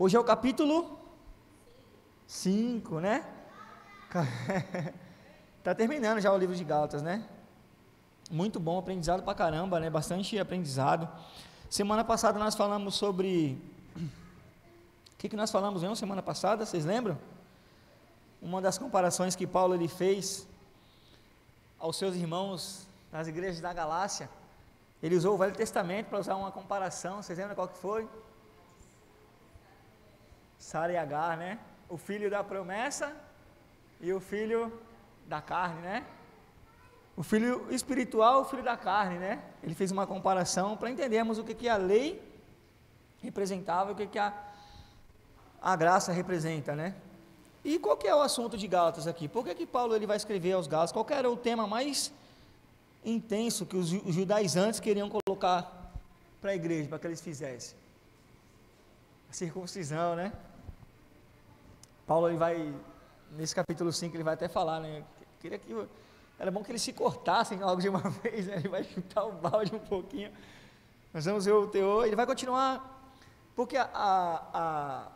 Hoje é o capítulo 5, né? Tá terminando já o livro de Gálatas, né? Muito bom, aprendizado pra caramba, né? Bastante aprendizado. Semana passada nós falamos sobre... O que nós falamos mesmo semana passada? Vocês lembram? Uma das comparações que Paulo ele fez aos seus irmãos nas igrejas da Galácia. Ele usou o Velho Testamento para usar uma comparação. Vocês lembram qual que foi? Sara e Agar, né? O filho da promessa e o filho da carne, né? O filho espiritual, o filho da carne, né? Ele fez uma comparação para entendermos o que a lei representava e o que a graça representa, né? E qual que é o assunto de Gálatas aqui? Por que Paulo ele vai escrever aos Gálatas? Qual que era o tema mais intenso que os judaizantes queriam colocar para a igreja, para que eles fizessem? A circuncisão, né? Paulo ele vai, nesse capítulo 5, ele vai até falar, né? Era bom que eles se cortassem logo de uma vez, né? Ele vai chutar o balde um pouquinho. Nós vamos ver o teor, ele vai continuar, porque a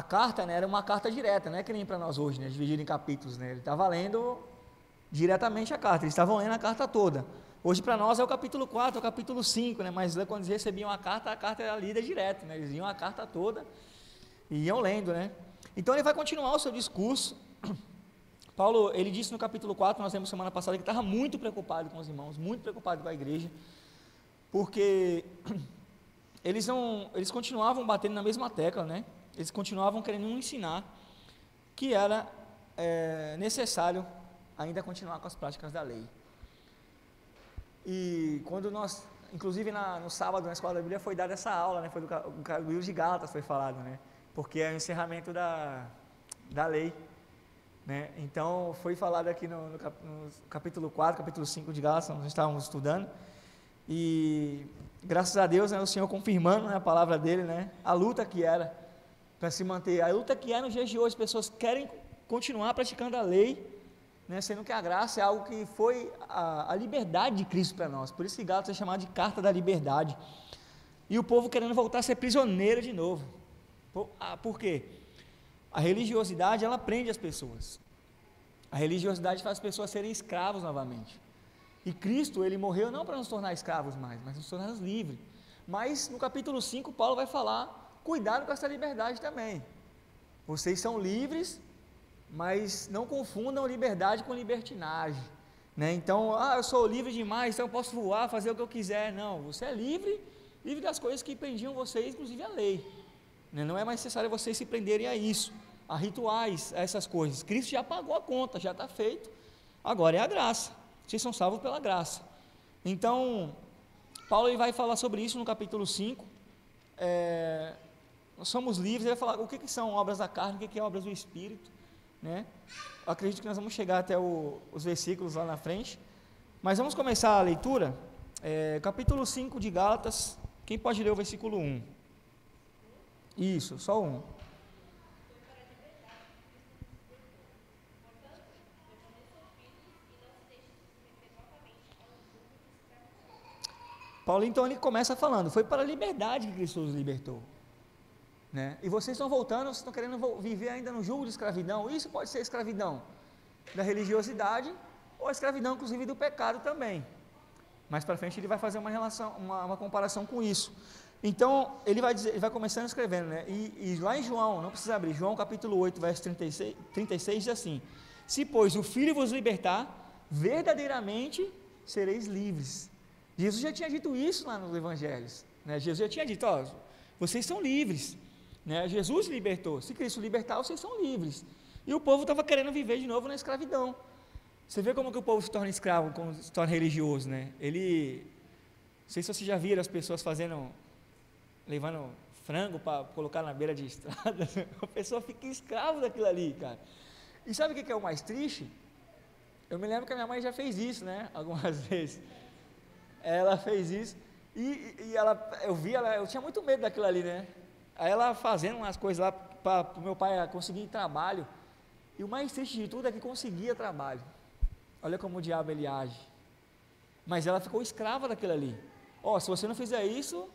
carta, né, era uma carta direta, não é que nem para nós hoje, né, dividida em capítulos, né? Ele estava lendo diretamente a carta, eles estavam lendo a carta toda. Hoje para nós é o capítulo 4, é o capítulo 5, né? Mas quando eles recebiam a carta era lida direto, né? Eles liam a carta toda e iam lendo, né? Então ele vai continuar o seu discurso. Paulo, ele disse no capítulo 4, nós vimos semana passada, que estava muito preocupado com os irmãos, muito preocupado com a igreja, porque eles continuavam batendo na mesma tecla, né? Eles continuavam querendo ensinar que era necessário ainda continuar com as práticas da lei. E quando nós, inclusive no sábado na escola da Bíblia foi dada essa aula, né? Foi do livro de Gálatas foi falado, né? Porque é o encerramento da lei, né? Então foi falado aqui no capítulo 4, capítulo 5 de Gálatas, nós estávamos estudando, e graças a Deus, né, o Senhor confirmando, né, a palavra dele, né, a luta que era para se manter, a luta que é nos dias de hoje, as pessoas querem continuar praticando a lei, né, sendo que a graça é algo que foi a liberdade de Cristo para nós. Por isso que Gálatas é chamado de carta da liberdade, e o povo querendo voltar a ser prisioneiro de novo. Por quê? A religiosidade, ela prende as pessoas, a religiosidade faz as pessoas serem escravos novamente, e Cristo, ele morreu não para nos tornar escravos mais, mas nos tornar livres. Mas no capítulo 5, Paulo vai falar, cuidado com essa liberdade também, vocês são livres, mas não confundam liberdade com libertinagem, né? Então, eu sou livre demais, então eu posso voar, fazer o que eu quiser. Não, você é livre das coisas que prendiam vocês, inclusive a lei, né? Não é mais necessário vocês se prenderem a isso, a rituais, a essas coisas. Cristo já pagou a conta, já está feito, agora é a graça, vocês são salvos pela graça. Então, Paulo ele vai falar sobre isso no capítulo 5, nós somos livres. Ele vai falar o que são obras da carne, o que é obras do Espírito, né? Eu acredito que nós vamos chegar até os versículos lá na frente, mas vamos começar a leitura, capítulo 5 de Gálatas. Quem pode ler o versículo 1? Isso, só 1. Paulo então ele começa falando, foi para a liberdade que Cristo os libertou, né? E vocês estão voltando, vocês estão querendo viver ainda no jugo de escravidão. Isso pode ser escravidão da religiosidade, ou escravidão inclusive do pecado também. Mais para frente ele vai fazer uma comparação com isso. Então ele vai começando escrevendo, né? E lá em João, não precisa abrir, João capítulo 8, verso 36 diz assim: se pois o Filho vos libertar, verdadeiramente sereis livres. Jesus já tinha dito isso lá nos evangelhos, né? Jesus já tinha dito, vocês são livres, né? Jesus libertou, se Cristo libertar, vocês são livres. E o povo estava querendo viver de novo na escravidão. Você vê como que o povo se torna escravo, como se torna religioso, né? Não sei se vocês já viram as pessoas levando frango para colocar na beira de estrada, a pessoa fica escravo daquilo ali, cara. E sabe o que é o mais triste? Eu me lembro que a minha mãe já fez isso, né, algumas vezes. Ela fez isso, eu tinha muito medo daquilo ali, né? Aí ela fazendo umas coisas lá para o meu pai conseguir trabalho, e o mais triste de tudo é que conseguia trabalho. Olha como o diabo ele age. Mas ela ficou escrava daquilo ali. Se você não fizer isso,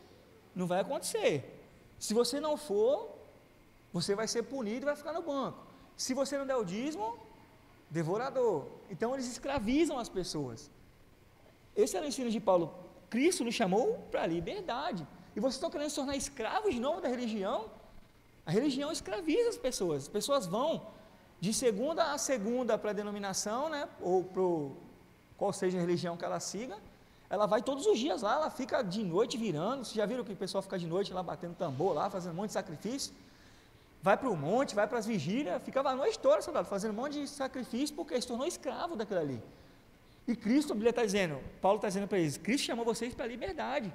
não vai acontecer. Se você não for, você vai ser punido e vai ficar no banco. Se você não der o dízimo, devorador. Então eles escravizam as pessoas. Esse era o ensino de Paulo. Cristo nos chamou para a liberdade. E vocês estão querendo se tornar escravos de novo da religião? A religião escraviza as pessoas. As pessoas vão de segunda a segunda para a denominação, né? Ou para qual seja a religião que ela siga. Ela vai todos os dias lá, ela fica de noite virando. Vocês já viram que o pessoal fica de noite lá batendo tambor, lá fazendo um monte de sacrifício? Vai para o monte, vai para as vigílias, ficava a noite toda, soldado, fazendo um monte de sacrifício, porque se tornou escravo daquilo ali. E Cristo, a Bíblia está dizendo, Paulo está dizendo para eles, Cristo chamou vocês para a liberdade.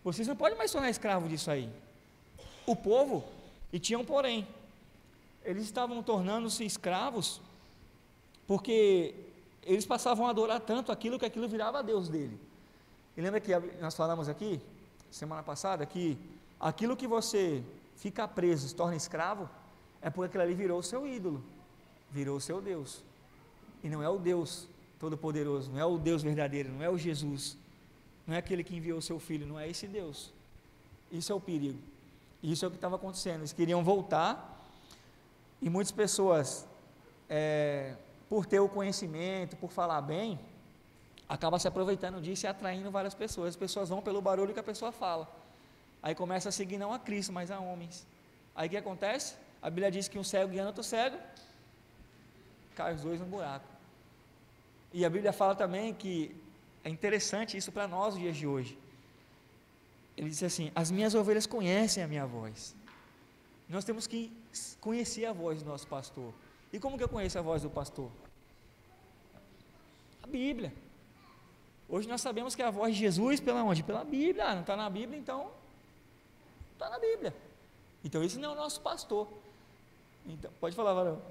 Vocês não podem mais se tornar escravo disso aí. O povo, e tinha um porém, eles estavam tornando-se escravos, porque eles passavam a adorar tanto aquilo que aquilo virava Deus dele. E lembra que nós falamos aqui, semana passada, que aquilo que você fica preso, se torna escravo, é porque aquilo ali virou o seu ídolo, virou o seu Deus, e não é o Deus Todo-Poderoso, não é o Deus verdadeiro, não é o Jesus, não é aquele que enviou o seu Filho, não é esse Deus. Isso é o perigo, isso é o que estava acontecendo. Eles queriam voltar, e muitas pessoas, por ter o conhecimento, por falar bem, acaba se aproveitando disso e atraindo várias pessoas. As pessoas vão pelo barulho que a pessoa fala, aí começa a seguir não a Cristo, mas a homens. Aí o que acontece? A Bíblia diz que um cego guiando outro cego, cai os dois no buraco. E a Bíblia fala também que é interessante isso para nós nos dias de hoje. Ele diz assim: as minhas ovelhas conhecem a minha voz. Nós temos que conhecer a voz do nosso pastor. E como que eu conheço a voz do pastor? A Bíblia. Hoje nós sabemos que é a voz de Jesus pela onde? Pela Bíblia. Ah, não está na Bíblia, então está na Bíblia. Então esse não é o nosso pastor. Então, pode falar, varão.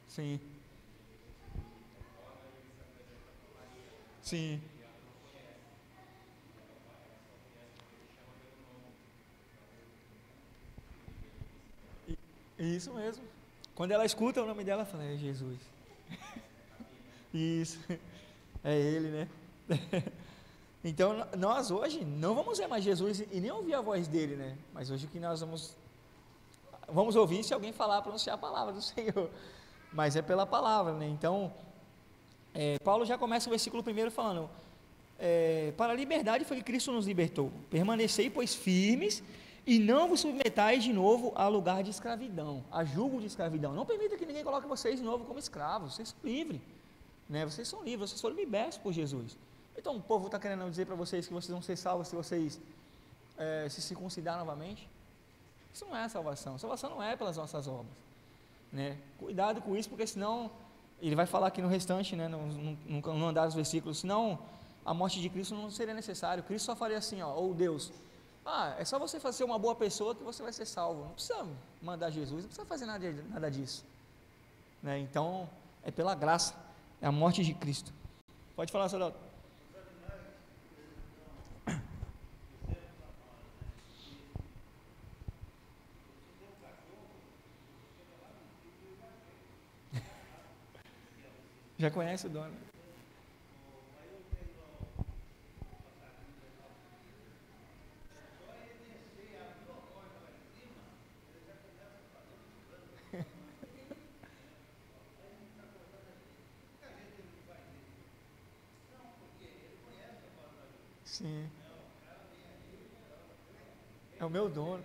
Sim. Sim. Isso mesmo. Quando ela escuta o nome dela, ela fala: é Jesus. Isso. É ele, né? Então nós hoje não vamos ver mais Jesus e nem ouvir a voz dele, né? Mas hoje o que nós vamos ouvir se alguém falar, pronunciar a palavra do Senhor. Mas é pela palavra, né? Então, Paulo já começa o versículo 1 falando: para a liberdade foi que Cristo nos libertou. Permanecei, pois, firmes, e não vos submetais de novo a lugar de escravidão, a jugo de escravidão. Não permita que ninguém coloque vocês de novo como escravos. Vocês são livres, né? Vocês são livres, vocês foram libertos por Jesus. Então o povo está querendo dizer para vocês que vocês vão ser salvos se vocês se circuncidar novamente. Isso não é salvação. Salvação não é pelas nossas obras, né? Cuidado com isso, porque senão ele vai falar aqui no restante, né, no andar dos versículos, senão a morte de Cristo não seria necessário. Cristo só faria assim, ó: ou Deus, é só você fazer uma boa pessoa que você vai ser salvo. Não precisa mandar Jesus, não precisa fazer nada disso, né? Então é pela graça, é a morte de Cristo. Pode falar, soldado. Já conhece o dono? Sim. É o meu dono.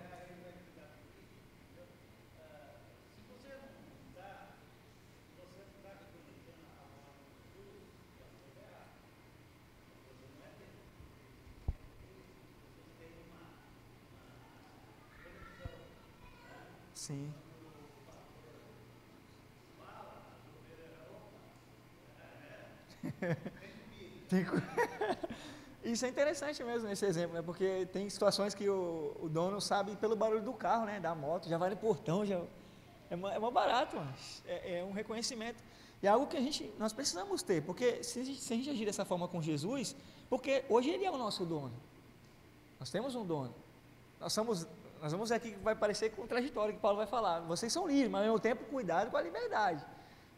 Sim. Isso é interessante mesmo nesse exemplo, né? Porque tem situações que o dono sabe pelo barulho do carro, né? Da moto, já vai no portão, já é mais barato, mano. É um reconhecimento. E é algo que nós precisamos ter, porque se a gente agir dessa forma com Jesus, porque hoje ele é o nosso dono. Nós temos um dono. Nós nós vamos ver aqui que vai parecer contraditório que Paulo vai falar. Vocês são livres, mas ao mesmo tempo cuidado com a liberdade,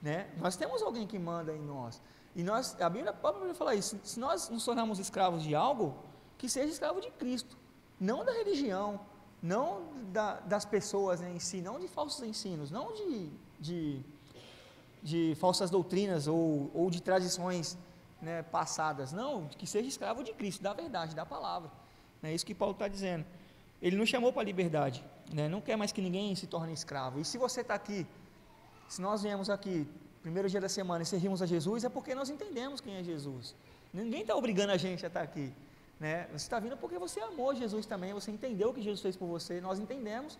né? Nós temos alguém que manda em nós. E nós, a própria Bíblia fala isso, se nós nos tornarmos escravos de algo, que seja escravo de Cristo, não da religião, não das pessoas em si, não de falsos ensinos, não de falsas doutrinas ou de tradições, né, passadas, não, que seja escravo de Cristo, da verdade, da palavra. É isso que Paulo está dizendo. Ele nos chamou para a liberdade, né? Não quer mais que ninguém se torne escravo. E se você está aqui, se nós viemos aqui, primeiro dia da semana, e servimos a Jesus, é porque nós entendemos quem é Jesus. Ninguém está obrigando a gente a estar aqui, né? Você está vindo porque você amou Jesus também, você entendeu o que Jesus fez por você, nós entendemos,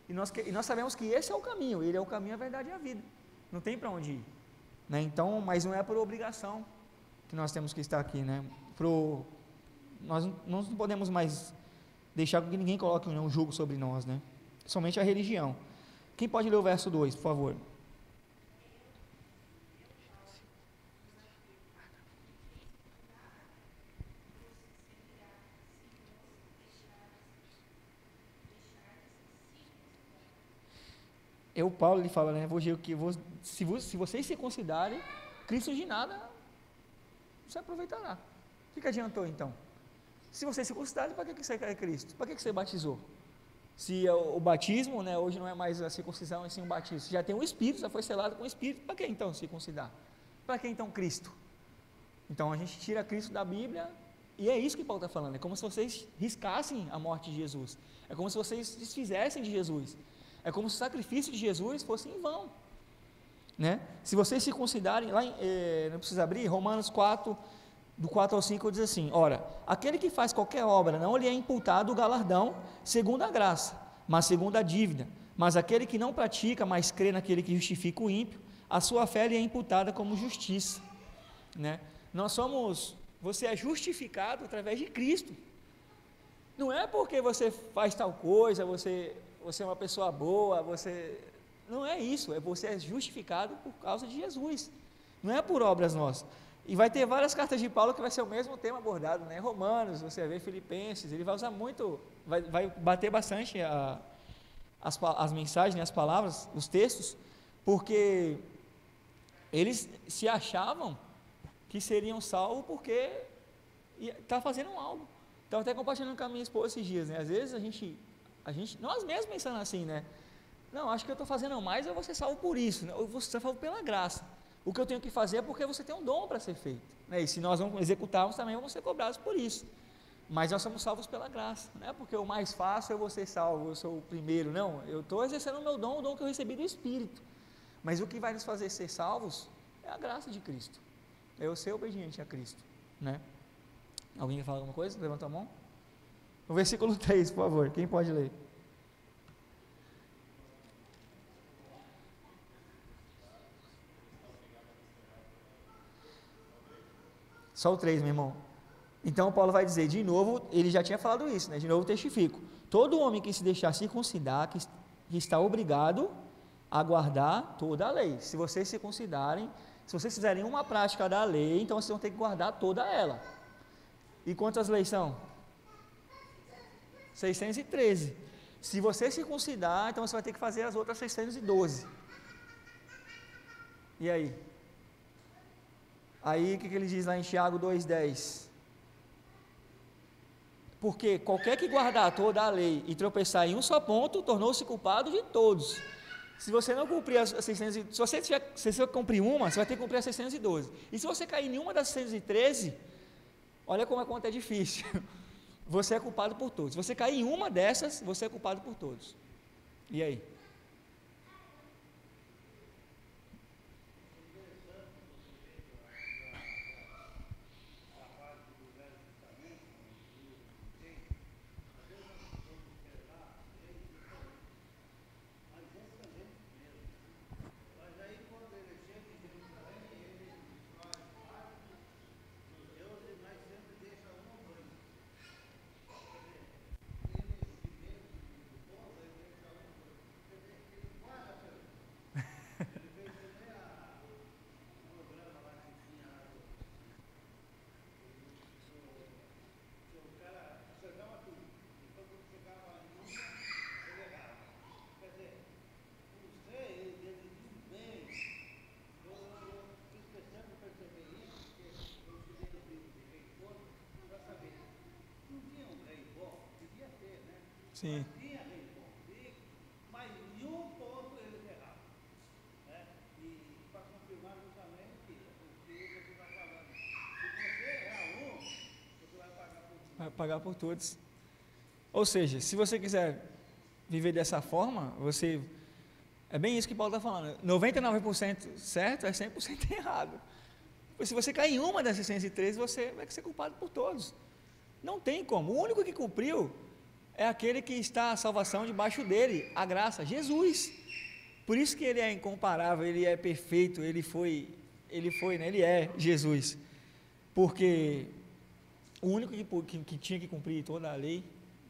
e nós sabemos que esse é o caminho, ele é o caminho, a verdade e a vida. Não tem para onde ir, né? Então, mas não é por obrigação que nós temos que estar aqui, né? Nós não podemos mais deixar que ninguém coloque um jugo sobre nós, né? Somente a religião. Quem pode ler o verso 2, por favor? Paulo, ele fala, né? Se vocês se considerarem, Cristo de nada se aproveitará. O que adiantou então? Se você se considera, para que você quer Cristo? Para que você batizou? Se o batismo, né, hoje não é mais a circuncisão, é sim um batismo. Se já tem o Espírito, já foi selado com o Espírito, para que então circuncidar? Para que então Cristo? Então a gente tira Cristo da Bíblia, e é isso que Paulo está falando, é como se vocês riscassem a morte de Jesus, é como se vocês desfizessem de Jesus, é como se o sacrifício de Jesus fosse em vão, né? Se vocês se considerarem, não precisa abrir, Romanos 4, do 4 ao 5 diz assim: ora, aquele que faz qualquer obra, não lhe é imputado o galardão segundo a graça, mas segundo a dívida. Mas aquele que não pratica, mas crê naquele que justifica o ímpio, a sua fé lhe é imputada como justiça, né? Você é justificado através de Cristo. Não é porque você faz tal coisa, você é uma pessoa boa, não é isso, você é justificado por causa de Jesus, não é por obras nossas. E vai ter várias cartas de Paulo que vai ser o mesmo tema abordado, né? Romanos, você vai ver Filipenses, ele vai usar muito, vai bater bastante as mensagens, né, as palavras, os textos, porque eles se achavam que seriam salvos porque está fazendo algo. Estava até compartilhando com a minha esposa esses dias, né? Às vezes nós mesmos pensando assim, né? Não, acho que eu estou fazendo mais, eu vou ser salvo por isso, né? Eu vou ser salvo pela graça. O que eu tenho que fazer é porque você tem um dom para ser feito, né? E se nós não executarmos também, vamos ser cobrados por isso. Mas nós somos salvos pela graça, não é porque o mais fácil eu vou ser salvo, eu sou o primeiro, não. Eu estou exercendo o meu dom, o dom que eu recebi do Espírito. Mas o que vai nos fazer ser salvos é a graça de Cristo, é eu ser obediente a Cristo, né? Alguém quer falar alguma coisa? Levanta a mão. O versículo 3, por favor, quem pode ler? Só o 3, meu irmão. Então Paulo vai dizer, de novo, ele já tinha falado isso, né? De novo testifico, todo homem que se deixar circuncidar, que está obrigado a guardar toda a lei. Se vocês circuncidarem, se vocês fizerem uma prática da lei, então vocês vão ter que guardar toda ela. E quantas leis são? 613. Se você circuncidar, então você vai ter que fazer as outras 612. E aí? Aí o que ele diz lá em Tiago 2,10? Porque qualquer que guardar toda a lei e tropeçar em um só ponto, tornou-se culpado de todos. Se você não cumprir as 600, se você cumprir uma, você vai ter que cumprir as 612. E se você cair em uma das 613, olha como a conta é difícil. Você é culpado por todos. Se você cair em uma dessas, você é culpado por todos. E aí? Sim. Tinha aquele conflito, mas em um ponto eles erraram. Né? E para confirmar justamente o que você está falando. Se você errar um, você vai pagar por tudo. Vai pagar por todos. Ou seja, se você quiser viver dessa forma, você... É bem isso que Paulo está falando. 99% certo é 100% errado. Porque se você cair em uma dessas 113, você vai ser culpado por todos. Não tem como. O único que cumpriu é aquele que está a salvação debaixo dele, a graça, Jesus. Por isso que ele é incomparável, ele é perfeito, ele é Jesus. Porque o único que tinha que cumprir toda a lei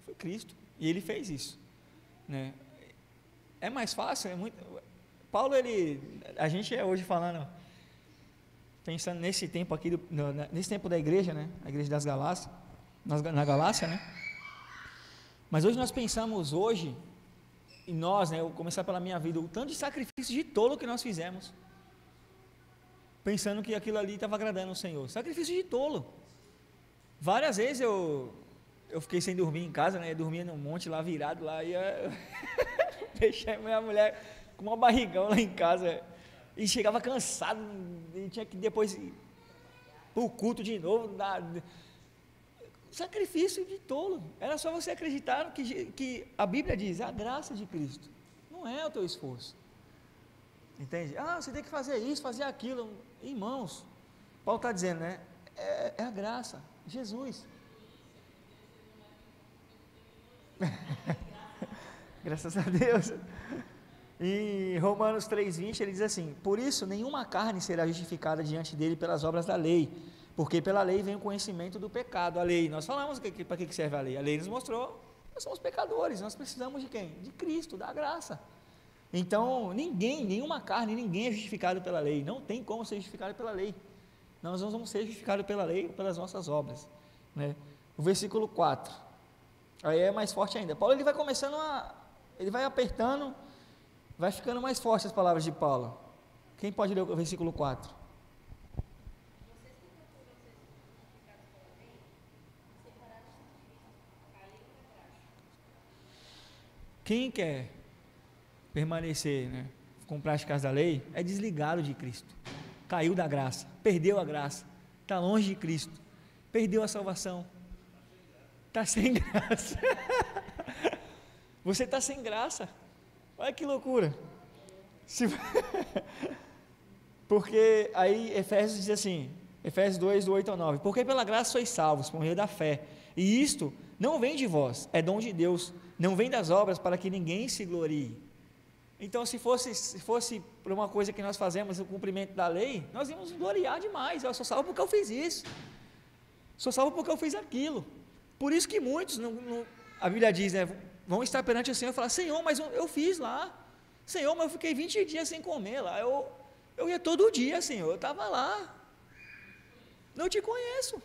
foi Cristo, e ele fez isso, né? É mais fácil, Paulo, a gente é hoje falando, pensando nesse tempo aqui, nesse tempo da igreja, né? A igreja das Galácias, na Galácia, né? Mas hoje nós pensamos hoje, e nós, né? Eu vou começar pela minha vida, o tanto de sacrifício de tolo que nós fizemos, pensando que aquilo ali estava agradando ao Senhor, sacrifício de tolo. Várias vezes eu fiquei sem dormir em casa, né? Eu dormia num monte lá virado lá, e deixei minha mulher com uma barrigão lá em casa, e chegava cansado, e tinha que depois ir para o culto de novo, sacrifício de tolo. Era só você acreditar que a Bíblia diz, é a graça de Cristo, não é o teu esforço, entende? Você tem que fazer isso, fazer aquilo. Irmãos, Paulo está dizendo, né? É a graça, Jesus. Graças a Deus. Em Romanos 3,20 ele diz assim: por isso nenhuma carne será justificada diante dele pelas obras da lei, porque pela lei vem o conhecimento do pecado. A lei, nós falamos para que serve a lei. A lei nos mostrou, nós somos pecadores, nós precisamos de quem? De Cristo, da graça. Então nenhuma carne, ninguém é justificado pela lei, não tem como ser justificado pela lei. Nós não vamos ser justificados pela lei ou pelas nossas obras, né? O versículo 4, aí é mais forte ainda. Paulo ele vai começando ele vai apertando, vai ficando mais forte as palavras de Paulo. Quem pode ler o versículo 4? Quem quer permanecer, né, com práticas da lei, é desligado de Cristo, caiu da graça, perdeu a graça, está longe de Cristo, perdeu a salvação, está sem graça. Você está sem graça. Olha que loucura. Porque aí Efésios diz assim, Efésios 2, do 8 ao 9, porque pela graça sois salvos, por meio da fé, e isto não vem de vós, é dom de Deus, não vem das obras para que ninguém se glorie. Então se fosse por uma coisa que nós fazemos, o cumprimento da lei, nós íamos gloriar demais. Eu sou salvo porque eu fiz isso, sou salvo porque eu fiz aquilo. Por isso que muitos, a Bíblia diz, né, vão estar perante o Senhor e falar: Senhor, mas eu fiz lá, Senhor, mas eu fiquei 20 dias sem comer lá, eu ia todo dia, Senhor, eu estava lá, não te conheço,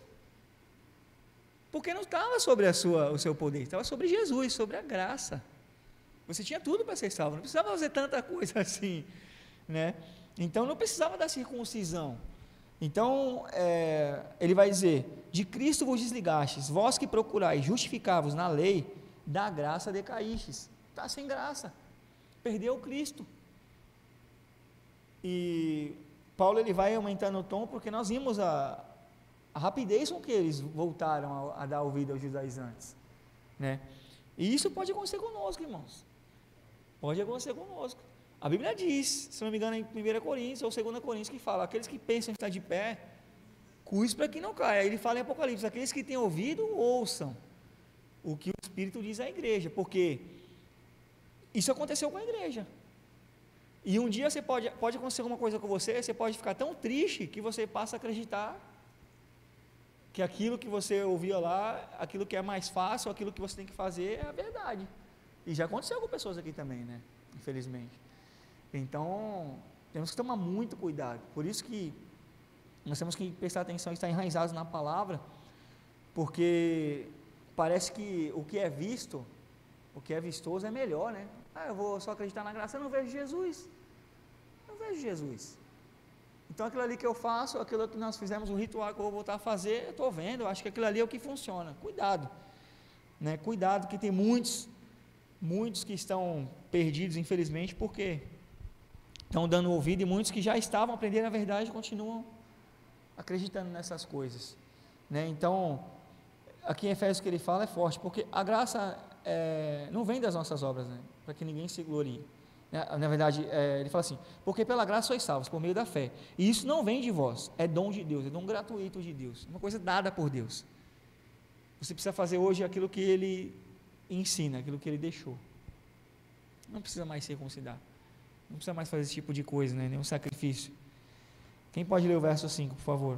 porque não estava sobre o seu poder, estava sobre Jesus, sobre a graça. Você tinha tudo para ser salvo, não precisava fazer tanta coisa assim, né? Então não precisava da circuncisão. Então ele vai dizer: de Cristo vos desligastes, vós que procurais justificar-vos na lei, da graça decaístes. Está sem graça, perdeu Cristo. E Paulo ele vai aumentando o tom, porque nós vimos a rapidez com que eles voltaram a dar ouvido aos judaizantes, né? E isso pode acontecer conosco, irmãos, pode acontecer conosco. A Bíblia diz, se não me engano, em 1 Coríntios ou 2 Coríntios, que fala: aqueles que pensam em estar de pé, cuide para que não caia. Ele fala em Apocalipse: aqueles que têm ouvido, ouçam o que o Espírito diz à igreja, porque isso aconteceu com a igreja. E um dia pode acontecer alguma coisa com você pode ficar tão triste que você passa a acreditar que aquilo que você ouvia lá, aquilo que é mais fácil, aquilo que você tem que fazer é a verdade. E já aconteceu com pessoas aqui também, né? Infelizmente. Então, temos que tomar muito cuidado. Por isso que nós temos que prestar atenção e estar enraizados na palavra, porque parece que o que é visto, o que é vistoso é melhor, né? Eu vou só acreditar na graça, eu não vejo Jesus. Não vejo Jesus. Então aquilo ali que eu faço, aquilo que nós fizemos, o ritual que eu vou voltar a fazer, eu estou vendo, eu acho que aquilo ali é o que funciona. Cuidado, né? Cuidado, que tem muitos muitos que estão perdidos, infelizmente, porque estão dando ouvido, e muitos que já estavam aprendendo a verdade continuam acreditando nessas coisas, né? Então, aqui em Efésios que ele fala é forte, porque a graça não vem das nossas obras, né? Para que ninguém se glorie. Na verdade, ele fala assim, porque pela graça sois salvos, por meio da fé, e isso não vem de vós, é dom de Deus, é dom gratuito de Deus, uma coisa dada por Deus. Você precisa fazer hoje aquilo que ele ensina, aquilo que ele deixou. Não precisa mais circuncidar, não precisa mais fazer esse tipo de coisa, né? Nenhum sacrifício. Quem pode ler o verso 5, por favor?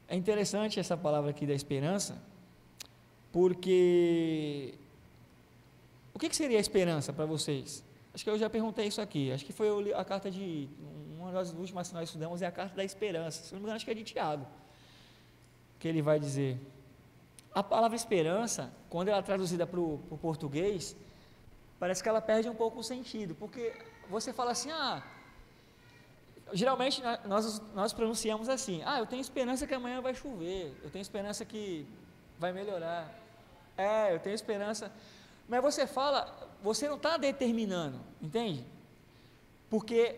É interessante essa palavra aqui da esperança, porque o que seria a esperança para vocês? Acho que eu já perguntei isso aqui, acho que foi a carta de, uma das últimas que nós estudamos é a carta da esperança, se não me engano acho que é de Tiago, que ele vai dizer, a palavra esperança, quando ela é traduzida para o português, parece que ela perde um pouco o sentido, porque você fala assim, geralmente nós pronunciamos assim, eu tenho esperança que amanhã vai chover, eu tenho esperança que vai melhorar, eu tenho esperança, mas você não está determinando, entende? Porque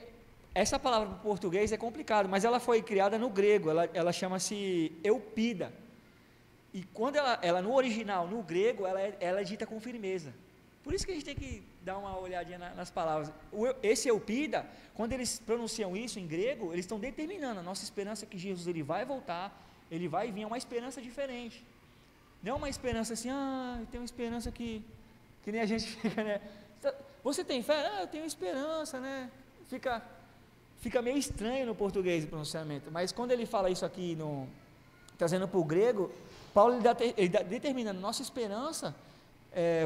essa palavra para o português é complicado, mas ela foi criada no grego, ela chama-se eupida, e quando ela no original, no grego, ela é dita com firmeza. Por isso que a gente tem que dar uma olhadinha nas palavras. Esse eupida, quando eles pronunciam isso em grego, eles estão determinando a nossa esperança que Jesus ele vai voltar, ele vai vir, é uma esperança diferente. Não é uma esperança assim, eu tenho uma esperança que nem a gente fica, né? Você tem fé? Eu tenho esperança, né? Fica meio estranho no português o pronunciamento, mas quando ele fala isso aqui, trazendo para o grego, Paulo ele determina a nossa esperança.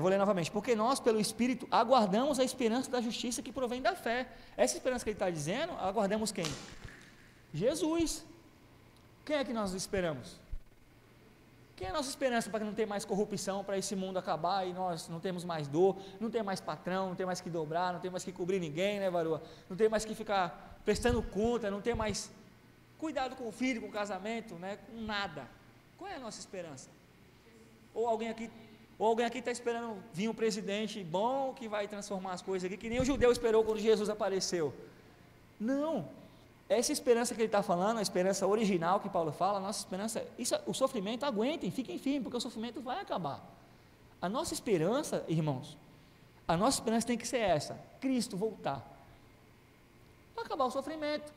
Vou ler novamente, porque nós pelo Espírito aguardamos a esperança da justiça que provém da fé. Essa esperança que ele está dizendo, aguardamos quem? Jesus. Quem é que nós esperamos? Quem é a nossa esperança para que não tenha mais corrupção, para esse mundo acabar e nós não temos mais dor, não tem mais patrão, não tem mais que dobrar, não tem mais que cobrir ninguém, né, Varua? Não tem mais que ficar prestando conta, não tem mais cuidado com o filho, com o casamento, né, com nada. Qual é a nossa esperança? Ou alguém aqui está esperando vir um presidente bom que vai transformar as coisas aqui, que nem o judeu esperou quando Jesus apareceu. Não, essa esperança que ele está falando, a esperança original que Paulo fala, a nossa esperança, o sofrimento, aguentem, fiquem firmes, porque o sofrimento vai acabar. A nossa esperança, irmãos, a nossa esperança tem que ser essa, Cristo voltar, para acabar o sofrimento.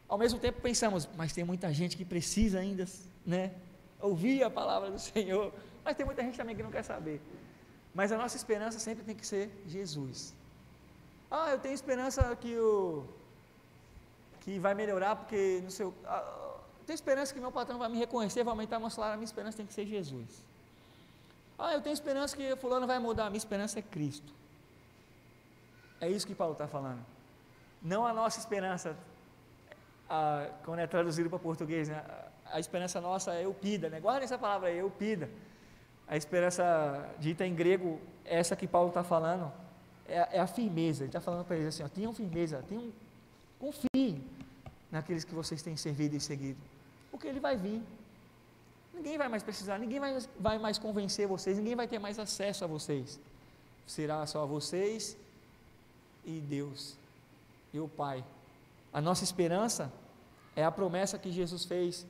Ao mesmo tempo pensamos, mas tem muita gente que precisa ainda, né, ouvir a palavra do Senhor, mas tem muita gente também que não quer saber, mas a nossa esperança sempre tem que ser Jesus. Eu tenho esperança que vai melhorar, porque tenho esperança que meu patrão vai me reconhecer, vai aumentar meu salário, a minha esperança tem que ser Jesus. Eu tenho esperança que fulano vai mudar, a minha esperança é Cristo. É isso que Paulo está falando, não a nossa esperança, quando é traduzido para português, né? A esperança nossa é eupida, né? Guarda essa palavra aí, eupida. A esperança dita em grego, essa que Paulo está falando, é a firmeza. Ele está falando para eles assim, tenham firmeza, confiem naqueles que vocês têm servido e seguido, porque ele vai vir, ninguém vai mais precisar, ninguém vai mais convencer vocês, ninguém vai ter mais acesso a vocês, será só vocês e Deus, e o Pai. A nossa esperança é a promessa que Jesus fez,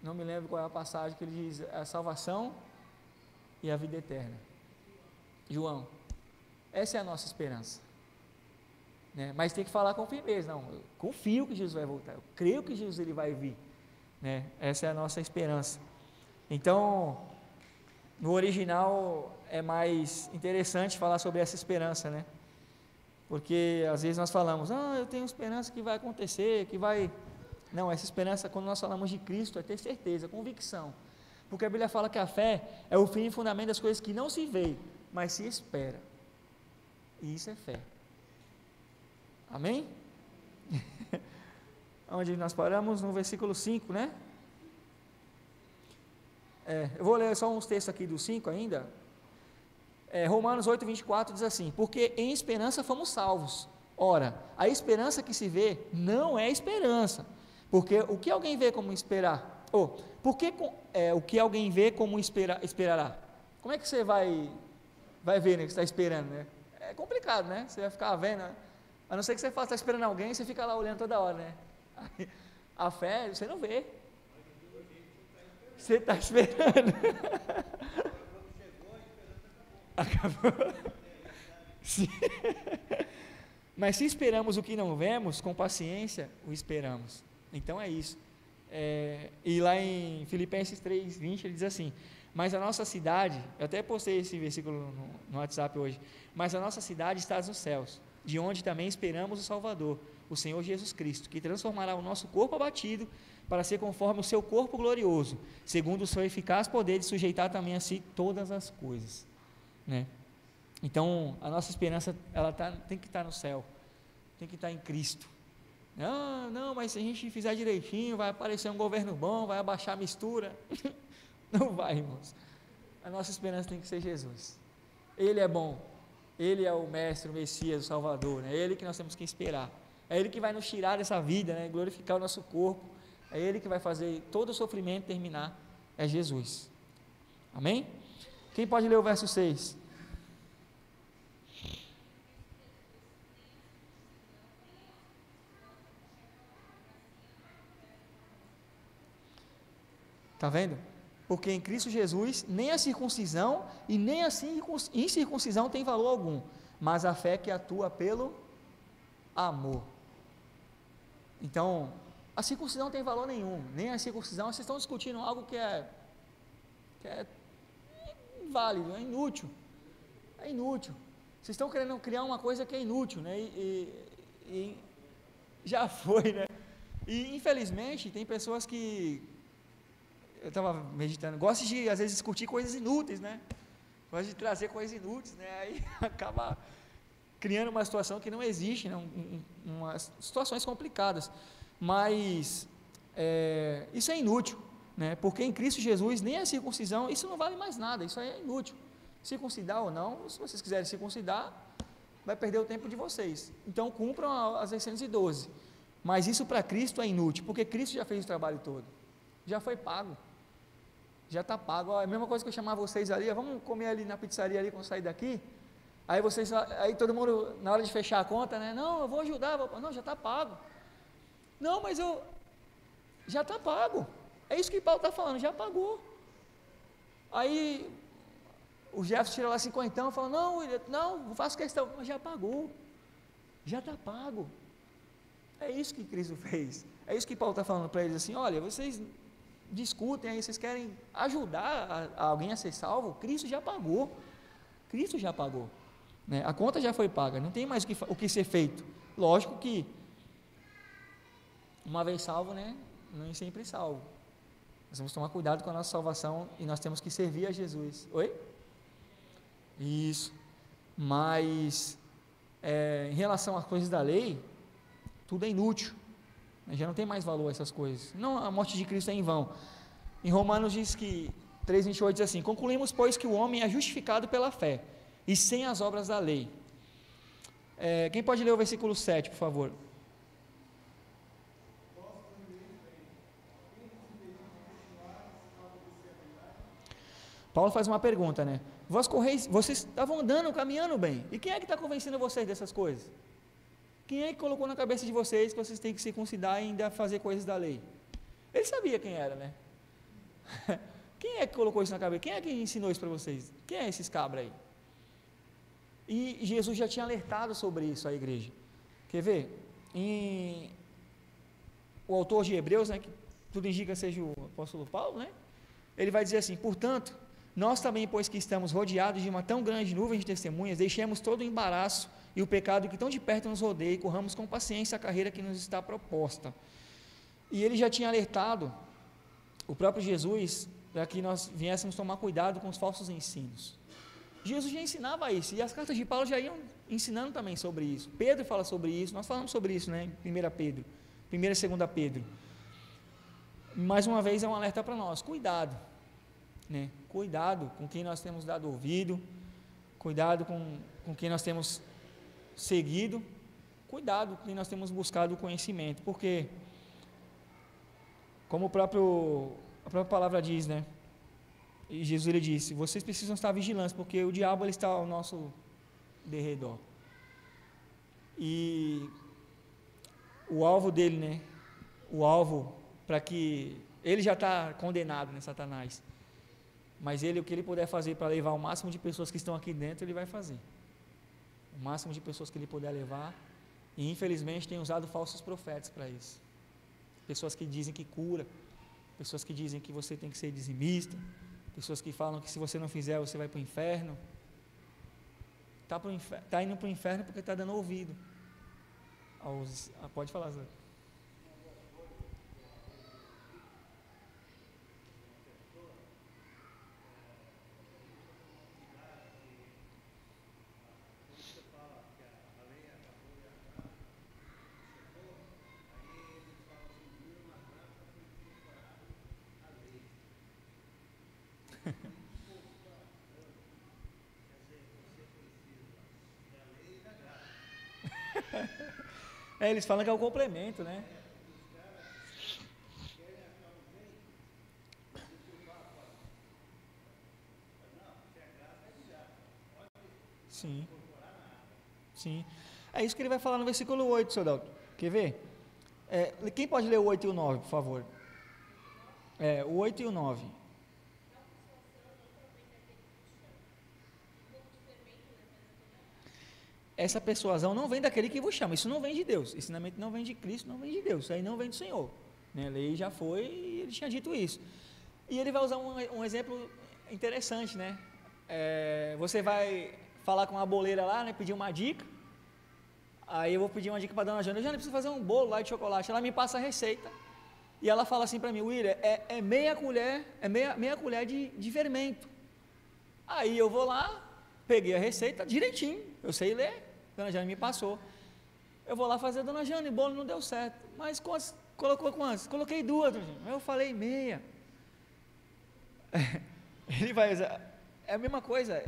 não me lembro qual é a passagem que ele diz, a salvação e a vida eterna. João, essa é a nossa esperança, né? Mas tem que falar com firmeza, não, eu confio que Jesus vai voltar, eu creio que Jesus ele vai vir, né? Essa é a nossa esperança. Então, no original é mais interessante falar sobre essa esperança, né? Porque às vezes nós falamos, eu tenho esperança que vai acontecer, que vai... Não, essa esperança, quando nós falamos de Cristo, é ter certeza, convicção, porque a Bíblia fala que a fé é o fim e fundamento das coisas que não se vê, mas se espera, e isso é fé. Amém? Onde nós paramos? No versículo 5, né? Eu vou ler só uns textos aqui do 5 ainda. Romanos 8, 24 diz assim, porque em esperança fomos salvos. Ora, a esperança que se vê não é esperança, porque o que alguém vê como esperar? Por que o que alguém vê como esperará? Como é que você vai ver, né, que você está esperando, né? É complicado, né? Você vai ficar vendo, né? A não ser que você está esperando alguém, você fica lá olhando toda hora, né? A fé, você não vê. Você está esperando. Acabou. Sim. Mas se esperamos o que não vemos, com paciência o esperamos. Então é isso. E lá em Filipenses 3:20 ele diz assim: mas a nossa cidade, eu até postei esse versículo no WhatsApp hoje, mas a nossa cidade está nos céus, de onde também esperamos o Salvador, o Senhor Jesus Cristo, que transformará o nosso corpo abatido para ser conforme o seu corpo glorioso, segundo o seu eficaz poder de sujeitar também a si todas as coisas, né? Então a nossa esperança tem que estar no céu, tem que estar em Cristo. Não, mas se a gente fizer direitinho, vai aparecer um governo bom, vai abaixar a mistura. Não vai, irmãos. A nossa esperança tem que ser Jesus. Ele é bom, Ele é o Mestre, o Messias, o Salvador, né? É Ele que nós temos que esperar. É Ele que vai nos tirar dessa vida, né? Glorificar o nosso corpo. É Ele que vai fazer todo o sofrimento terminar. É Jesus. Amém? Quem pode ler o verso 6? Está vendo? Porque em Cristo Jesus, nem a circuncisão e nem a incircuncisão tem valor algum, mas a fé que atua pelo amor. Então, a circuncisão não tem valor nenhum, nem a circuncisão. Vocês estão discutindo algo que é inválido, é inútil. É inútil. Vocês estão querendo criar uma coisa que é inútil, né? E já foi, né? E infelizmente tem pessoas que, eu estava meditando, gostam de às vezes discutir coisas inúteis, né? Gostam de trazer coisas inúteis, né? Aí acaba criando uma situação que não existe, né? Umas situações complicadas. Mas isso é inútil, né? Porque em Cristo Jesus nem a circuncisão, isso não vale mais nada, isso aí é inútil. Circuncidar ou não, se vocês quiserem circuncidar, vai perder o tempo de vocês. Então cumpram as 612. Mas isso para Cristo é inútil, porque Cristo já fez o trabalho todo, já foi pago, já está pago. É a mesma coisa que eu chamar vocês ali, vamos comer ali na pizzaria ali quando sair daqui. Aí todo mundo, na hora de fechar a conta, né? Não, eu vou ajudar. Não, já está pago. Não, mas já está pago. É isso que Paulo está falando, já pagou. Aí o Jefferson tira lá 50 e fala: não faço questão, mas já pagou, já está pago. É isso que Cristo fez. É isso que Paulo está falando para eles assim: olha, vocês discutem aí, vocês querem ajudar alguém a ser salvo, Cristo já pagou. Cristo já pagou, né? A conta já foi paga, não tem mais o que ser feito. Lógico que uma vez salvo, né, nem sempre salvo. Nós vamos tomar cuidado com a nossa salvação e nós temos que servir a Jesus. Oi? Isso. Mas em relação às coisas da lei, tudo é inútil. Já não tem mais valor essas coisas. Não, a morte de Cristo é em vão. Em Romanos diz que 3:28 diz assim: concluímos, pois, que o homem é justificado pela fé e sem as obras da lei. Quem pode ler o versículo 7, por favor? Paulo faz uma pergunta, né? Vocês estavam andando, caminhando bem, e quem é que está convencendo vocês dessas coisas? Quem é que colocou na cabeça de vocês que vocês têm que circuncidar e ainda fazer coisas da lei? Ele sabia quem era, né? Quem é que colocou isso na cabeça? Quem é que ensinou isso para vocês? Quem é esses cabras aí? E Jesus já tinha alertado sobre isso à igreja. Quer ver? O autor de Hebreus, né, que tudo indica seja o apóstolo Paulo, né? Ele vai dizer assim: portanto, nós também, pois que estamos rodeados de uma tão grande nuvem de testemunhas, deixemos todo o embaraço e o pecado que tão de perto nos rodeia e corramos com paciência a carreira que nos está proposta. E ele já tinha alertado o próprio Jesus para que nós viéssemos tomar cuidado com os falsos ensinos. Jesus já ensinava isso, e as cartas de Paulo já iam ensinando também sobre isso. Pedro fala sobre isso, nós falamos sobre isso, né, em 1 Pedro, 1 e 2 Pedro. Mais uma vez é um alerta para nós: cuidado, né? Cuidado com quem nós temos dado ouvido, cuidado com quem nós temos seguido, cuidado com quem nós temos buscado o conhecimento, porque Como a própria palavra diz, né? E Jesus ele disse: vocês precisam estar vigilantes, porque o diabo ele está ao nosso derredor. E o alvo dele, né? O alvo para que ele já está condenado, né, Satanás. Mas ele, o que ele puder fazer para levar o máximo de pessoas que estão aqui dentro, ele vai fazer. O máximo de pessoas que ele puder levar. E infelizmente tem usado falsos profetas para isso. Pessoas que dizem que cura, pessoas que dizem que você tem que ser dizimista, pessoas que falam que se você não fizer você vai para o inferno. Está indo para o inferno porque está dando ouvido pode falar, Zé. Eles falam que é o complemento, né? Sim. Sim. É isso que ele vai falar no versículo 8, seu Dalton. Quer ver? Quem pode ler o 8 e o 9, por favor? O 8 e o 9. Essa persuasão não vem daquele que vos chama, isso não vem de Deus, ensinamento não vem de Cristo, não vem de Deus, isso aí não vem do Senhor, né? A lei já foi e ele tinha dito isso, e ele vai usar um exemplo interessante, né? Você vai falar com uma boleira lá, né, pedir uma dica, aí eu vou pedir uma dica para a dona Jana, preciso fazer um bolo lá de chocolate, ela me passa a receita, e ela fala assim para mim: William, meia colher de fermento. Aí eu vou lá, peguei a receita direitinho, eu sei ler, a dona Jane me passou, eu vou lá fazer: Dona Jane, o bolo não deu certo, mas colocou quantas? Coloquei 2, eu falei meia. Ele vai usar, é a mesma coisa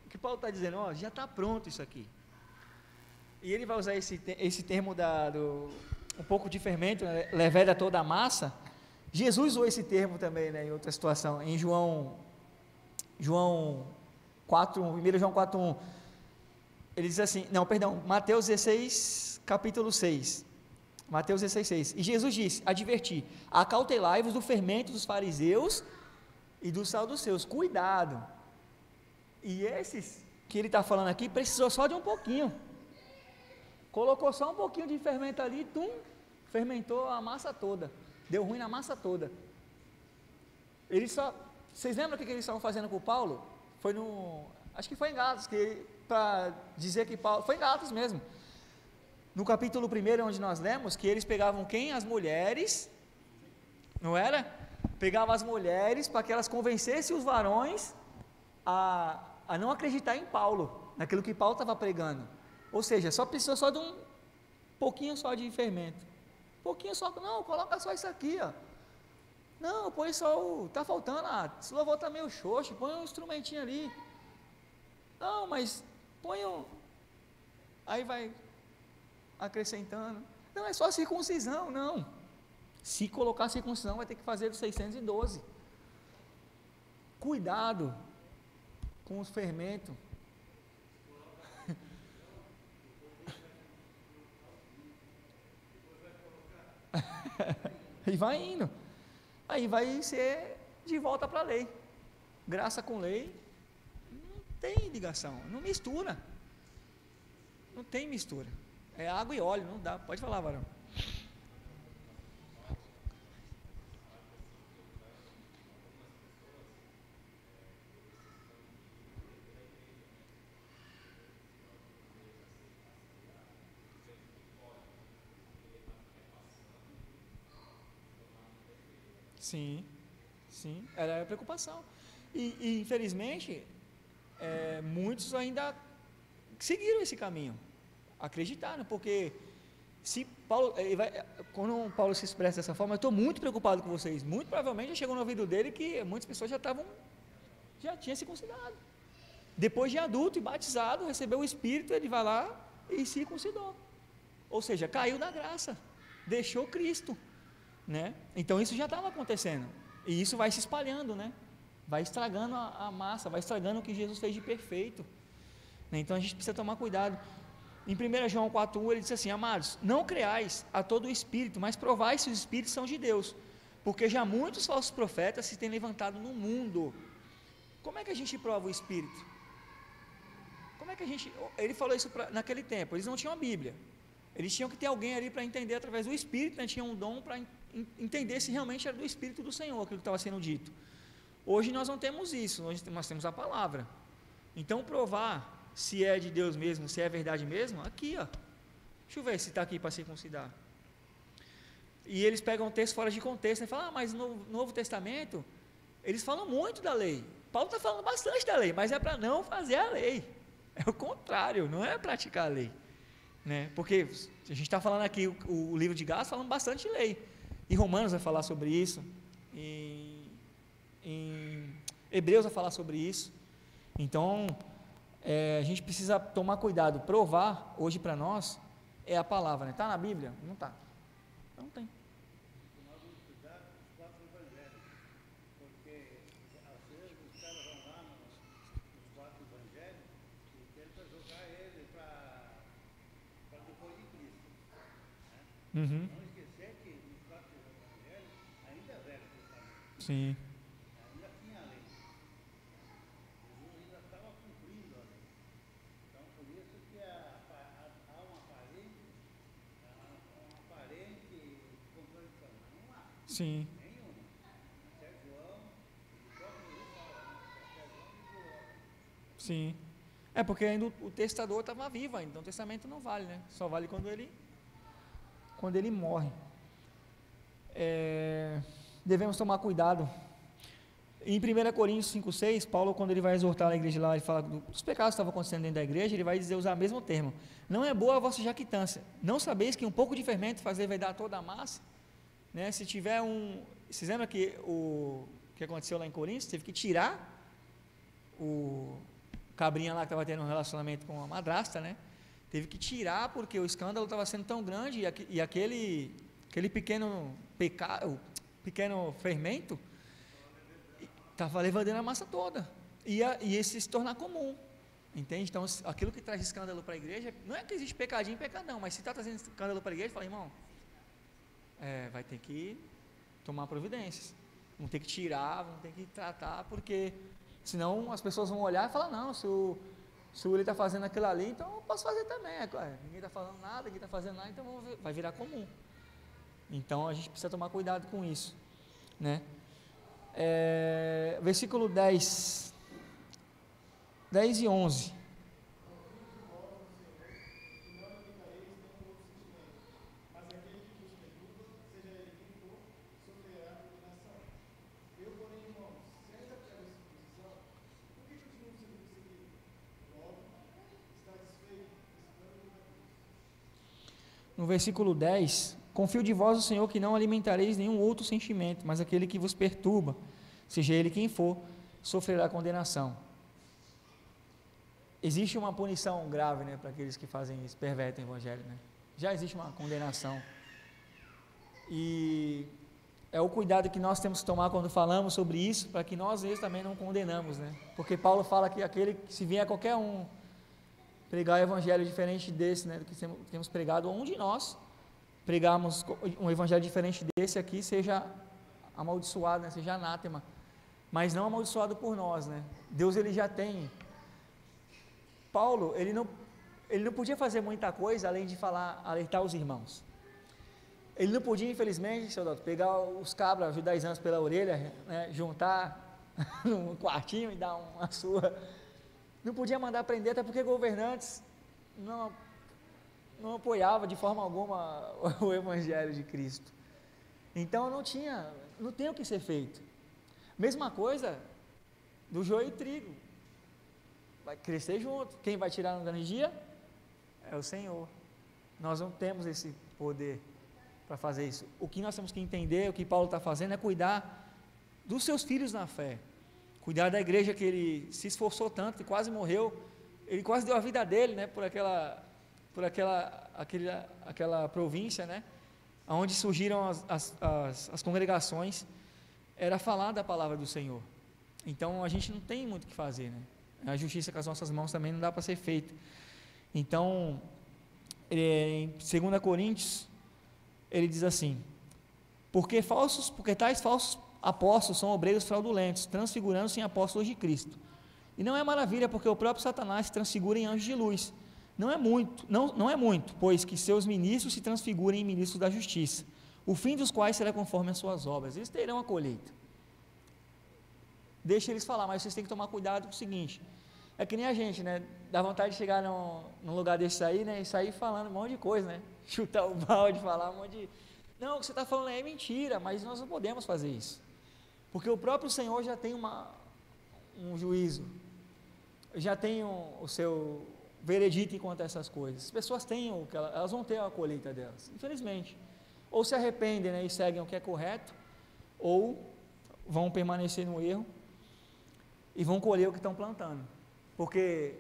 que Paulo está dizendo: ó, já está pronto isso aqui, e ele vai usar esse termo um pouco de fermento, né, leveda toda a massa. Jesus usou esse termo também, né, em outra situação, em João 4:1, 1 João 4:1, ele diz assim, Mateus 16, capítulo 6, Mateus 16, 6, e Jesus disse, adverti, acautelai-vos do fermento dos fariseus e dos saduceus, cuidado. E esses que ele está falando aqui, precisou só de um pouquinho, colocou só um pouquinho de fermento ali, fermentou a massa toda, deu ruim na massa toda. Vocês lembram o que eles estavam fazendo com o Paulo? Acho que foi em Gálatas, para dizer que Paulo, foi em Gálatas mesmo, no capítulo 1, onde nós lemos, que eles pegavam quem? As mulheres, não era? Pegavam as mulheres para que elas convencessem os varões a não acreditar em Paulo, naquilo que Paulo estava pregando. Ou seja, só precisou só de um pouquinho só de fermento, pouquinho só, não, coloca só isso aqui, ó. Não, põe só está faltando, esse louvor está meio xoxo, põe um instrumentinho ali. Não, mas põe aí vai acrescentando. Não, é só circuncisão, não. Se colocar circuncisão, vai ter que fazer dos 612. Cuidado com os fermentos. E vai indo. Aí vai ser de volta para a lei. Graça com lei não tem ligação, não mistura. Não tem mistura. É água e óleo, não dá. Pode falar, varão. Sim, sim, era a preocupação. E infelizmente, muitos ainda seguiram esse caminho, acreditaram, porque se Paulo, quando Paulo se expressa dessa forma, eu estou muito preocupado com vocês, muito provavelmente já chegou no ouvido dele que muitas pessoas já tinham se circuncidado, depois de adulto e batizado, recebeu o Espírito, ele vai lá e se circuncidou, ou seja, caiu na graça, deixou Cristo, né? Então isso já estava acontecendo, e isso vai se espalhando, né? Vai estragando a massa, vai estragando o que Jesus fez de perfeito, né? Então a gente precisa tomar cuidado. Em 1 João 4,1 ele diz assim: amados, não creais a todo o espírito, mas provai se os espíritos são de Deus, porque já muitos falsos profetas se têm levantado no mundo. Como é que a gente prova o espírito? Como é que a gente... Ele falou isso naquele tempo, eles não tinham a Bíblia, eles tinham que ter alguém ali para entender através do espírito, né? Tinha um dom para entender se realmente era do espírito do Senhor aquilo que estava sendo dito. Hoje nós não temos isso, nós temos a palavra. Então provar se é de Deus mesmo, se é verdade mesmo, aqui, ó. Deixa eu ver se está aqui para circuncidar. E eles pegam o texto fora de contexto, e falam: mas no Novo Testamento eles falam muito da lei. Paulo está falando bastante da lei, mas é para não fazer a lei. É o contrário, não é praticar a lei, né? Porque a gente está falando aqui, o livro de Gálatas falando bastante de lei, e Romanos vai falar sobre isso, em Hebreus vai falar sobre isso. Então a gente precisa tomar cuidado. Provar hoje para nós é a palavra, né? Está na Bíblia? Não está, não tem. Nós vamos estudar os 4 evangelhos, porque às vezes os caras vão lá nos 4 evangelhos e tentam jogar ele para depois de Cristo, né? Uhum. Não esquecer que nos 4 evangelhos ainda é Velho Testamento, Sim, ainda tinha a lei. Jesus ainda estava cumprindo a lei. Então, por isso que há uma aparente contradição. Não há sim, nenhuma. Até João, o próprio Jesus fala, né? Até João e João. sim. É porque ainda o testador estava vivo ainda, então o testamento não vale, né? Só vale quando ele morre. Devemos tomar cuidado. Em 1 Coríntios 5,6, Paulo, quando ele vai exortar a igreja lá, ele fala dos pecados que estavam acontecendo dentro da igreja, ele vai usar o mesmo termo: não é boa a vossa jactância, não sabeis que um pouco de fermento faz levedar toda a massa, né? Se tiver vocês lembram que o que aconteceu lá em Coríntios, teve que tirar o cabrinha lá que estava tendo um relacionamento com a madrasta, né? Teve que tirar porque o escândalo estava sendo tão grande, e aquele pequeno pecado, pequeno fermento estava levando a massa toda, e esse se tornar comum, entende? Então aquilo que traz escândalo para a igreja, não é que existe pecadinho e pecadão, mas se está trazendo escândalo para a igreja, fala: irmão, vai ter que tomar providências, vão ter que tirar, vão ter que tratar, porque senão as pessoas vão olhar e falar: não, se ele está fazendo aquilo ali, então eu posso fazer também. Ninguém está falando nada, ninguém está fazendo nada, então vai virar comum. Então a gente precisa tomar cuidado com isso, né? Versículo 10 e 11. No versículo 10: confio de vós o Senhor que não alimentareis nenhum outro sentimento, mas aquele que vos perturba, seja ele quem for, sofrerá condenação. Existe uma punição grave, né, para aqueles que fazem isso, pervertem o evangelho, né? Já existe uma condenação, e é o cuidado que nós temos que tomar quando falamos sobre isso, para que nós mesmos também não condenamos, né? Porque Paulo fala que aquele que se vier qualquer um pregar o evangelho diferente desse, né, do que temos pregado, ou um de nós pregarmos um evangelho diferente desse aqui, seja amaldiçoado, né, seja anátema, mas não amaldiçoado por nós, né? Deus, ele já tem. Paulo, ele não podia fazer muita coisa além de alertar os irmãos. Ele não podia, infelizmente, seu doutor, pegar os cabras judaizantes pela orelha, né, juntar num quartinho e dar uma surra. Não podia mandar prender, até porque governantes não apoiavam de forma alguma o evangelho de Cristo. Então não tem o que ser feito. Mesma coisa do joio e trigo, vai crescer junto. Quem vai tirar no grande dia é o Senhor. Nós não temos esse poder para fazer isso. O que nós temos que entender, o que Paulo está fazendo, é cuidar dos seus filhos na fé, cuidar da igreja que ele se esforçou tanto, que quase morreu, ele quase deu a vida dele, né, por aquela província, né, onde surgiram as congregações, era falar da palavra do Senhor. Então a gente não tem muito o que fazer, né? A justiça com as nossas mãos também não dá para ser feita. Então, em 2 Coríntios, ele diz assim: porque tais falsos apóstolos são obreiros fraudulentos, transfigurando-se em apóstolos de Cristo. E não é maravilha, porque o próprio Satanás se transfigura em anjos de luz. Não é muito, pois que seus ministros se transfigurem em ministros da justiça, o fim dos quais será conforme as suas obras. Eles terão a colheita. Deixa eles falar, mas vocês têm que tomar cuidado com o seguinte: é que nem a gente, né? Dá vontade de chegar num lugar desse aí, né? E sair falando um monte de coisa, né? Chutar o balde, falar um monte de... Não, o que você está falando é mentira, mas nós não podemos fazer isso. Porque o próprio Senhor já tem um juízo, já tem o seu veredito quanto a essas coisas. As pessoas têm elas vão ter a colheita delas, infelizmente. Ou se arrependem, né, e seguem o que é correto, ou vão permanecer no erro e vão colher o que estão plantando. Porque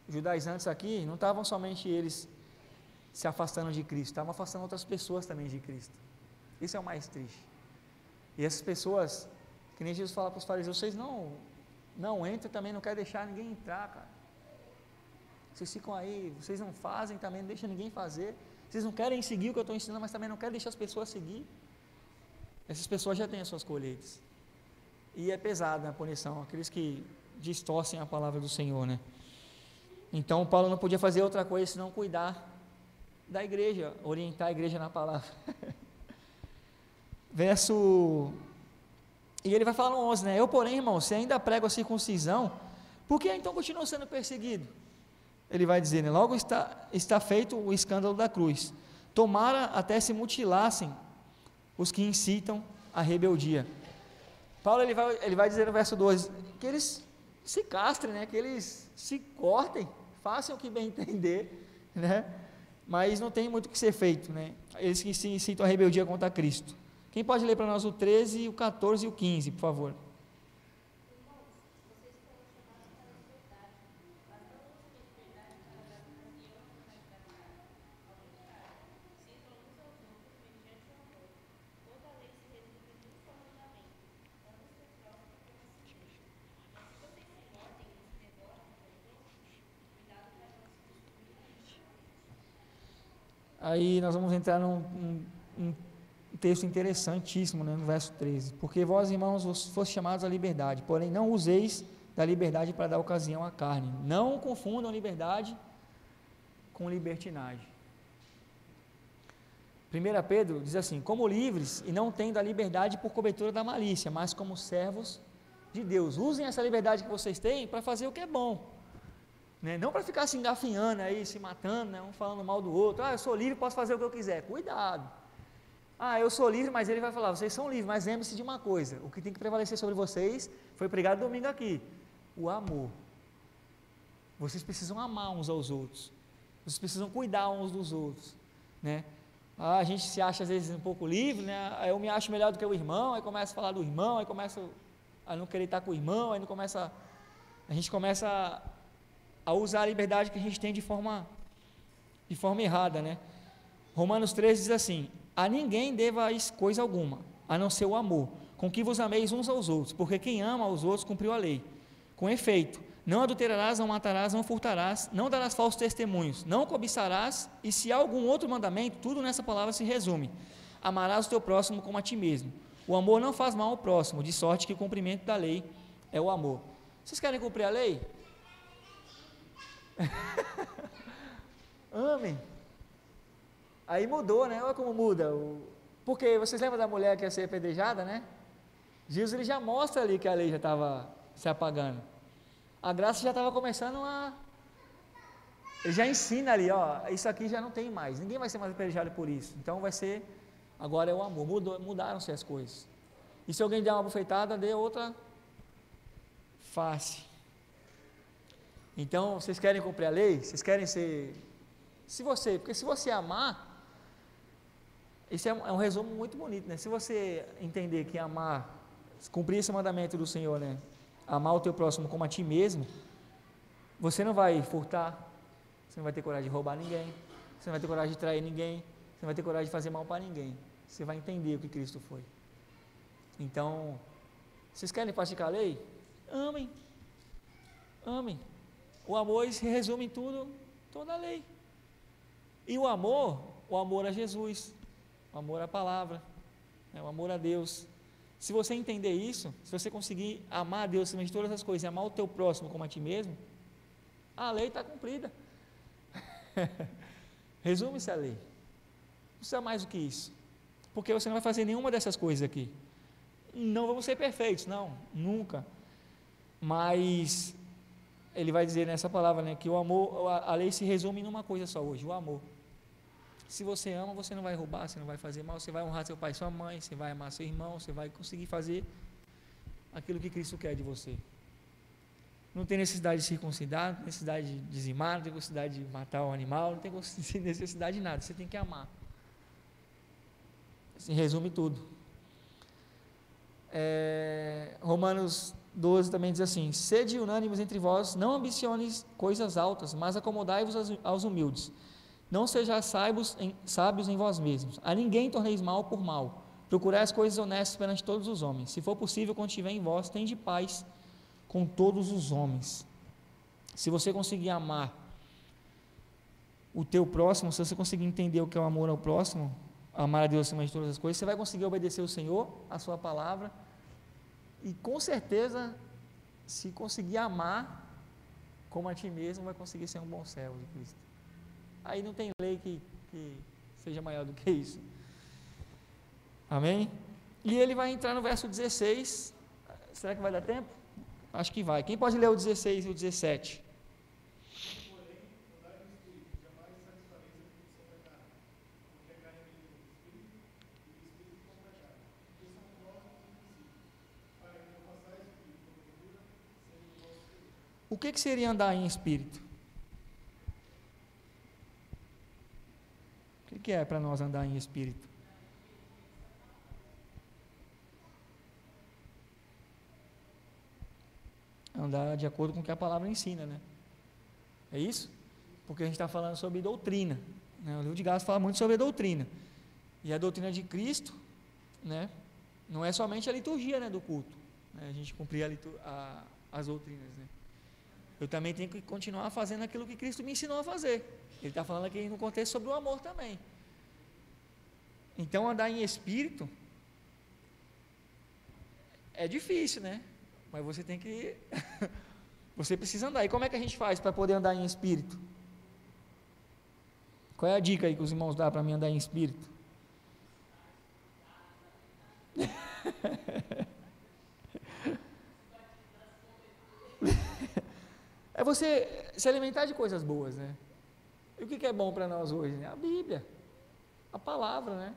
os judaizantes aqui não estavam somente eles se afastando de Cristo, estavam afastando outras pessoas também de Cristo. Isso é o mais triste. E essas pessoas, que nem Jesus fala para os fariseus: vocês não entram, também não querem deixar ninguém entrar, cara. Vocês ficam aí, vocês não fazem, também não deixam ninguém fazer. Vocês não querem seguir o que eu estou ensinando, mas também não querem deixar as pessoas seguir. Essas pessoas já têm as suas colheitas. E é pesado a punição, aqueles que distorcem a palavra do Senhor, né? Então Paulo não podia fazer outra coisa senão cuidar da igreja, orientar a igreja na palavra. E ele vai falar no 11, né? Eu, porém, irmão, se ainda prego a circuncisão, por que então continuo sendo perseguido? Ele vai dizer, né? Logo está feito o escândalo da cruz. Tomara até se mutilassem os que incitam a rebeldia. Paulo ele vai dizer no verso 12 que eles se castrem, né? Que eles se cortem, façam o que bem entender, né? Mas não tem muito o que ser feito, né? Eles que se incitam a rebeldia contra Cristo. Quem pode ler para nós o 13, o 14 e o 15, por favor? Aí nós vamos entrar num texto interessantíssimo, né, no verso 13. Porque vós, irmãos, foste chamados à liberdade, porém não useis da liberdade para dar ocasião à carne. Não confundam liberdade com libertinagem. 1 Pedro diz assim: como livres e não tendo a liberdade por cobertura da malícia, mas como servos de Deus. Usem essa liberdade que vocês têm para fazer o que é bom, né? Não para ficar se engafinhando aí, se matando, né? Um falando mal do outro. Eu sou livre, posso fazer o que eu quiser. Cuidado. Eu sou livre, mas ele vai falar: vocês são livres, mas lembre-se de uma coisa: o que tem que prevalecer sobre vocês, foi pregado domingo aqui, o amor. Vocês precisam amar uns aos outros, vocês precisam cuidar uns dos outros, né? A gente se acha às vezes um pouco livre, né? Eu me acho melhor do que o irmão, aí começa a falar do irmão, aí começa a não querer estar com o irmão, aí a gente começa a usar a liberdade que a gente tem de forma errada, né? Romanos 13 diz assim: a ninguém devais coisa alguma, a não ser o amor, com que vos ameis uns aos outros, porque quem ama aos outros cumpriu a lei. Com efeito, não adulterarás, não matarás, não furtarás, não darás falsos testemunhos, não cobiçarás, e se há algum outro mandamento, tudo nessa palavra se resume: amarás o teu próximo como a ti mesmo. O amor não faz mal ao próximo, de sorte que o cumprimento da lei é o amor. Vocês querem cumprir a lei? Amém. Aí mudou, né? Olha como muda. Porque vocês lembram da mulher que ia ser apedrejada, né? Jesus ele já mostra ali que a lei já estava se apagando. A graça já estava começando Ele já ensina ali, ó, isso aqui já não tem mais. Ninguém vai ser mais apedrejado por isso. Então vai ser, agora é o amor. Mudaram-se as coisas. E se alguém der uma bufetada, dê outra face. Então, vocês querem cumprir a lei? Vocês querem ser... Porque se você amar... Isso é um resumo muito bonito, né? Se você entender que amar, cumprir esse mandamento do Senhor, né? Amar o teu próximo como a ti mesmo, você não vai furtar, você não vai ter coragem de roubar ninguém, você não vai ter coragem de trair ninguém, Você não vai ter coragem de fazer mal para ninguém. Você vai entender o que Cristo foi. Então, vocês querem praticar a lei? Amem. Amem. O amor se resume em tudo, toda a lei. E o amor a Jesus, o amor à palavra, o amor a Deus. Se você entender isso, se você conseguir amar a Deus acima de todas as coisas e amar o teu próximo como a ti mesmo, a lei está cumprida. Resume-se a lei. Não precisa mais do que isso. Porque você não vai fazer nenhuma dessas coisas aqui. Não vamos ser perfeitos, não, nunca. Mas ele vai dizer nessa palavra, né, que o amor, a lei se resume em uma coisa só hoje, o amor. Se você ama, você não vai roubar, você não vai fazer mal, você vai honrar seu pai e sua mãe, você vai amar seu irmão, você vai conseguir fazer aquilo que Cristo quer de você. Não tem necessidade de circuncidar, não tem necessidade de dizimar, não tem necessidade de matar um animal, não tem necessidade de nada, você tem que amar. Assim resume tudo. Romanos 12 também diz assim: sede unânimes entre vós, não ambicioneis coisas altas, mas acomodai-vos aos humildes. Não sejais sábios em vós mesmos, a ninguém torneis mal por mal, procurai as coisas honestas perante todos os homens. Se for possível, quando estiver em vós, tende paz com todos os homens. Se você conseguir amar o teu próximo, se você conseguir entender o que é o amor ao próximo, amar a Deus acima de todas as coisas, você vai conseguir obedecer o Senhor, a sua palavra, e com certeza, se conseguir amar como a ti mesmo, vai conseguir ser um bom servo de Cristo. Aí não tem lei que seja maior do que isso. Amém? E ele vai entrar no verso 16. Será que vai dar tempo? Acho que vai. Quem pode ler o 16 e o 17? O que seria andar em espírito? O que é para nós andar em espírito? Andar de acordo com o que a palavra ensina, né? É isso? Porque a gente está falando sobre doutrina, né? O livro de Gálatas fala muito sobre a doutrina. E a doutrina de Cristo, né? Não é somente a liturgia, né, do culto, né? A gente cumprir as doutrinas, né? Eu também tenho que continuar fazendo aquilo que Cristo me ensinou a fazer. Ele está falando aqui no contexto sobre o amor também. Então, andar em espírito é difícil, né? Mas você tem que você precisa andar. E como é que a gente faz para poder andar em espírito? Qual é a dica aí que os irmãos dão para mim andar em espírito? É você se alimentar de coisas boas, né? E o que é bom para nós hoje? Né? A Bíblia, a palavra, né?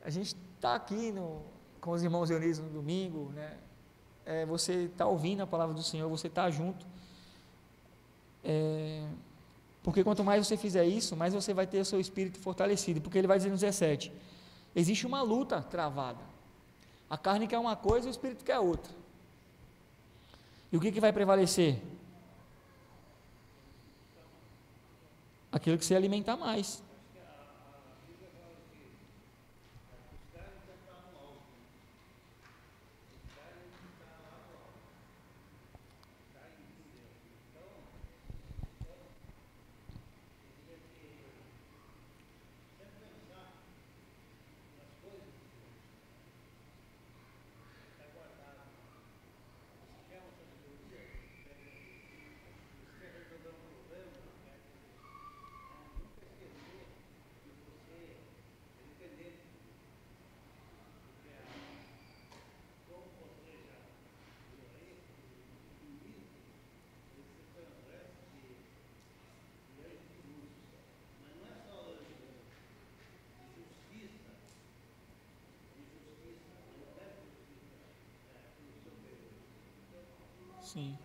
A gente está aqui com os irmãos reunidos no domingo, né? Você está ouvindo a palavra do Senhor, você está junto. Porque quanto mais você fizer isso, mais você vai ter o seu espírito fortalecido. Porque ele vai dizer no 17: existe uma luta travada. A carne quer uma coisa e o espírito quer outra. E o que vai prevalecer? Aquilo que você alimentar mais. Sim.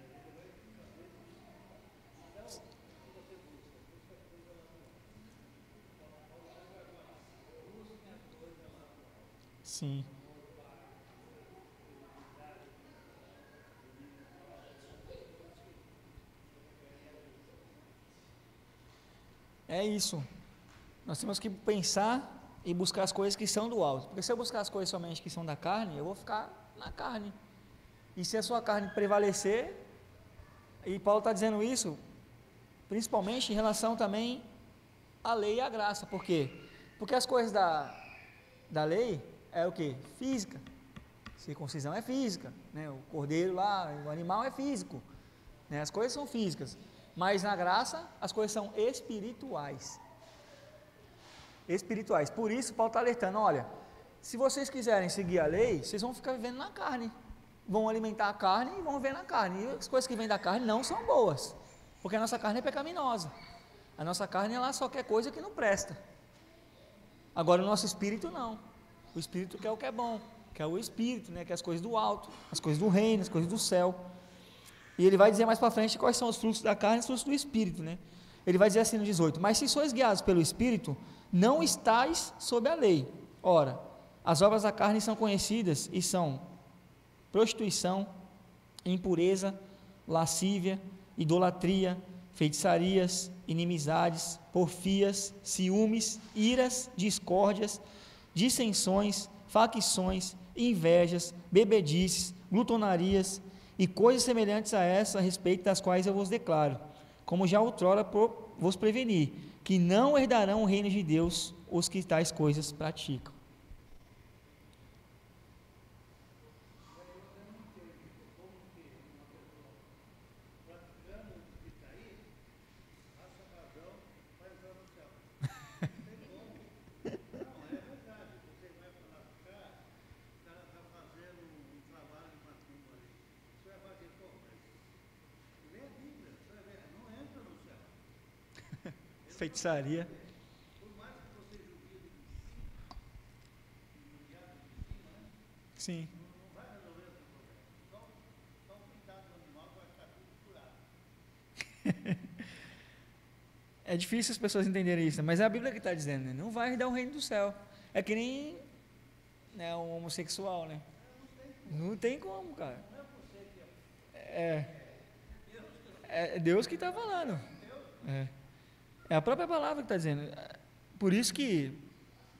Sim. É isso. Nós temos que pensar e buscar as coisas que são do alto, porque se eu buscar as coisas somente que são da carne, eu vou ficar na carne, e se a sua carne prevalecer, e Paulo está dizendo isso, principalmente em relação também à lei e à graça. Por quê? Porque as coisas da lei é o que? Física. Circuncisão é física, né? O cordeiro lá, o animal é físico, né? As coisas são físicas, mas na graça as coisas são espirituais. Espirituais. Por isso Paulo está alertando: olha, se vocês quiserem seguir a lei, vocês vão ficar vivendo na carne, vão alimentar a carne e vão viver na carne, e as coisas que vêm da carne não são boas, porque a nossa carne é pecaminosa, a nossa carne ela só quer coisa que não presta. Agora o nosso espírito não, o espírito quer o que é bom, quer o espírito, né? Quer as coisas do alto, as coisas do reino, as coisas do céu. E ele vai dizer mais para frente quais são os frutos da carne e os frutos do espírito, né? Ele vai dizer assim no 18: mas se sois guiados pelo espírito, não estáis sob a lei. Ora, as obras da carne são conhecidas e são prostituição, impureza, lascívia, idolatria, feitiçarias, inimizades, porfias, ciúmes, iras, discórdias, dissensões, facções, invejas, bebedices, glutonarias e coisas semelhantes a essa, a respeito das quais eu vos declaro, como já outrora vos preveni, que não herdarão o reino de Deus os que tais coisas praticam. Feitiçaria. Sim. É difícil as pessoas entenderem isso, mas é a Bíblia que está dizendo, né? Não vai herdar o reino do céu. É que nem, né, um homossexual, né? Não tem como, cara. É Deus que está falando. É a própria palavra que está dizendo. Por isso que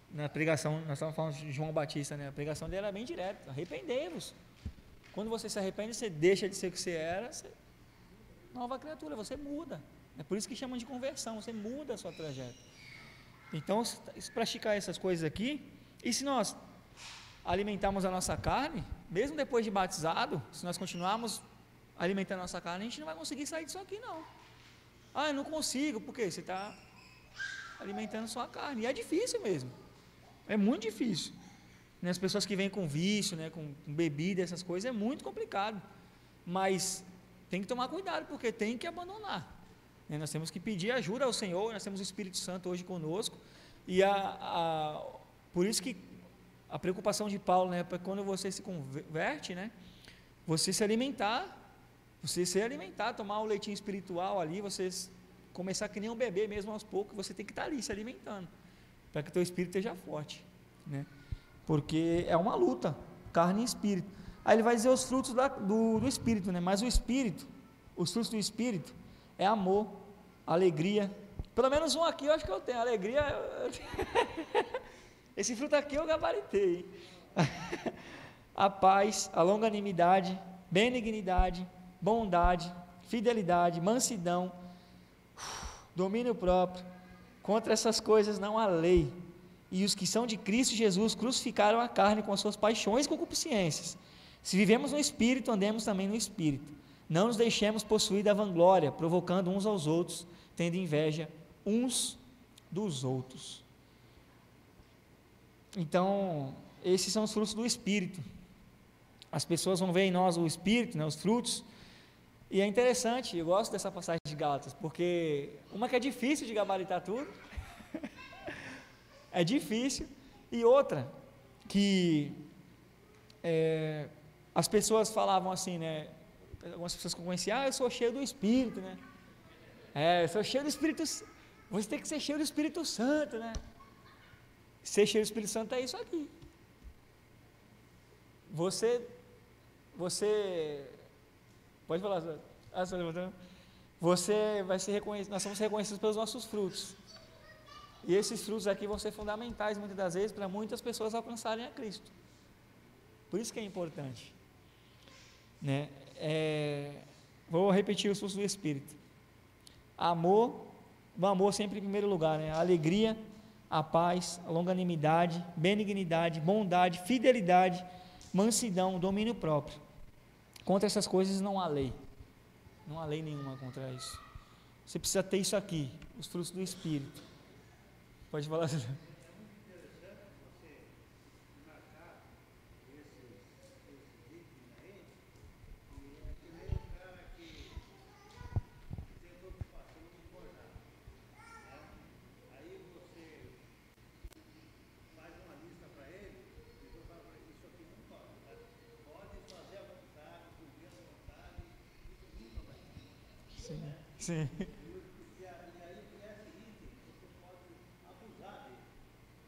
na pregação, nós estamos falando de João Batista, né? A pregação dele era bem direta: arrependei-vos. Quando você se arrepende, você deixa de ser o que você era, você, nova criatura, você muda. É por isso que chamam de conversão, você muda a sua trajetória. Então, se praticar essas coisas aqui, e se nós alimentarmos a nossa carne, mesmo depois de batizado, se nós continuarmos alimentando a nossa carne, a gente não vai conseguir sair disso aqui, não. Ah, eu não consigo, porque você está alimentando sua carne, e é difícil mesmo, é muito difícil, né? As pessoas que vêm com vício, né, com bebida, essas coisas, é muito complicado, mas tem que tomar cuidado, porque tem que abandonar, né? Nós temos que pedir ajuda ao Senhor, nós temos o Espírito Santo hoje conosco, e por isso que a preocupação de Paulo, né, para quando você se converte, né, você se alimentar, tomar o leitinho espiritual ali, você começar que nem um bebê mesmo aos poucos, você tem que estar ali se alimentando, para que o teu espírito esteja forte, né? Porque é uma luta, carne e espírito. Aí ele vai dizer os frutos do espírito, né? Mas o espírito, os frutos do espírito é amor, alegria, pelo menos um aqui eu acho que eu tenho, alegria, esse fruto aqui eu gabaritei, a paz, a longanimidade, benignidade, bondade, fidelidade, mansidão, domínio próprio. Contra essas coisas não há lei. E os que são de Cristo Jesus crucificaram a carne com as suas paixões e concupiscências. Se vivemos no Espírito, andemos também no Espírito. Não nos deixemos possuir da vanglória, provocando uns aos outros, tendo inveja uns dos outros. Então, esses são os frutos do Espírito. As pessoas vão ver em nós o Espírito, né, os frutos. E é interessante, eu gosto dessa passagem de Gálatas, porque uma que é difícil de gabaritar tudo, é difícil, e outra, que as pessoas falavam assim, né, algumas pessoas que eu conhecia, eu sou cheio do Espírito, né, eu sou cheio do Espírito, você tem que ser cheio do Espírito Santo, né, ser cheio do Espírito Santo é isso aqui, você pode falar, você vai ser reconhecido, nós somos reconhecidos pelos nossos frutos. E esses frutos aqui vão ser fundamentais, muitas das vezes, para muitas pessoas alcançarem a Cristo. Por isso que é importante, né? Vou repetir os frutos do Espírito. Amor, o amor sempre em primeiro lugar, né? A alegria, a paz, a longanimidade, benignidade, bondade, fidelidade, mansidão, domínio próprio. Contra essas coisas não há lei. Não há lei nenhuma contra isso. Você precisa ter isso aqui, os frutos do Espírito. Pode falar assim. Sim. E aí, esse item, você pode abusar dele,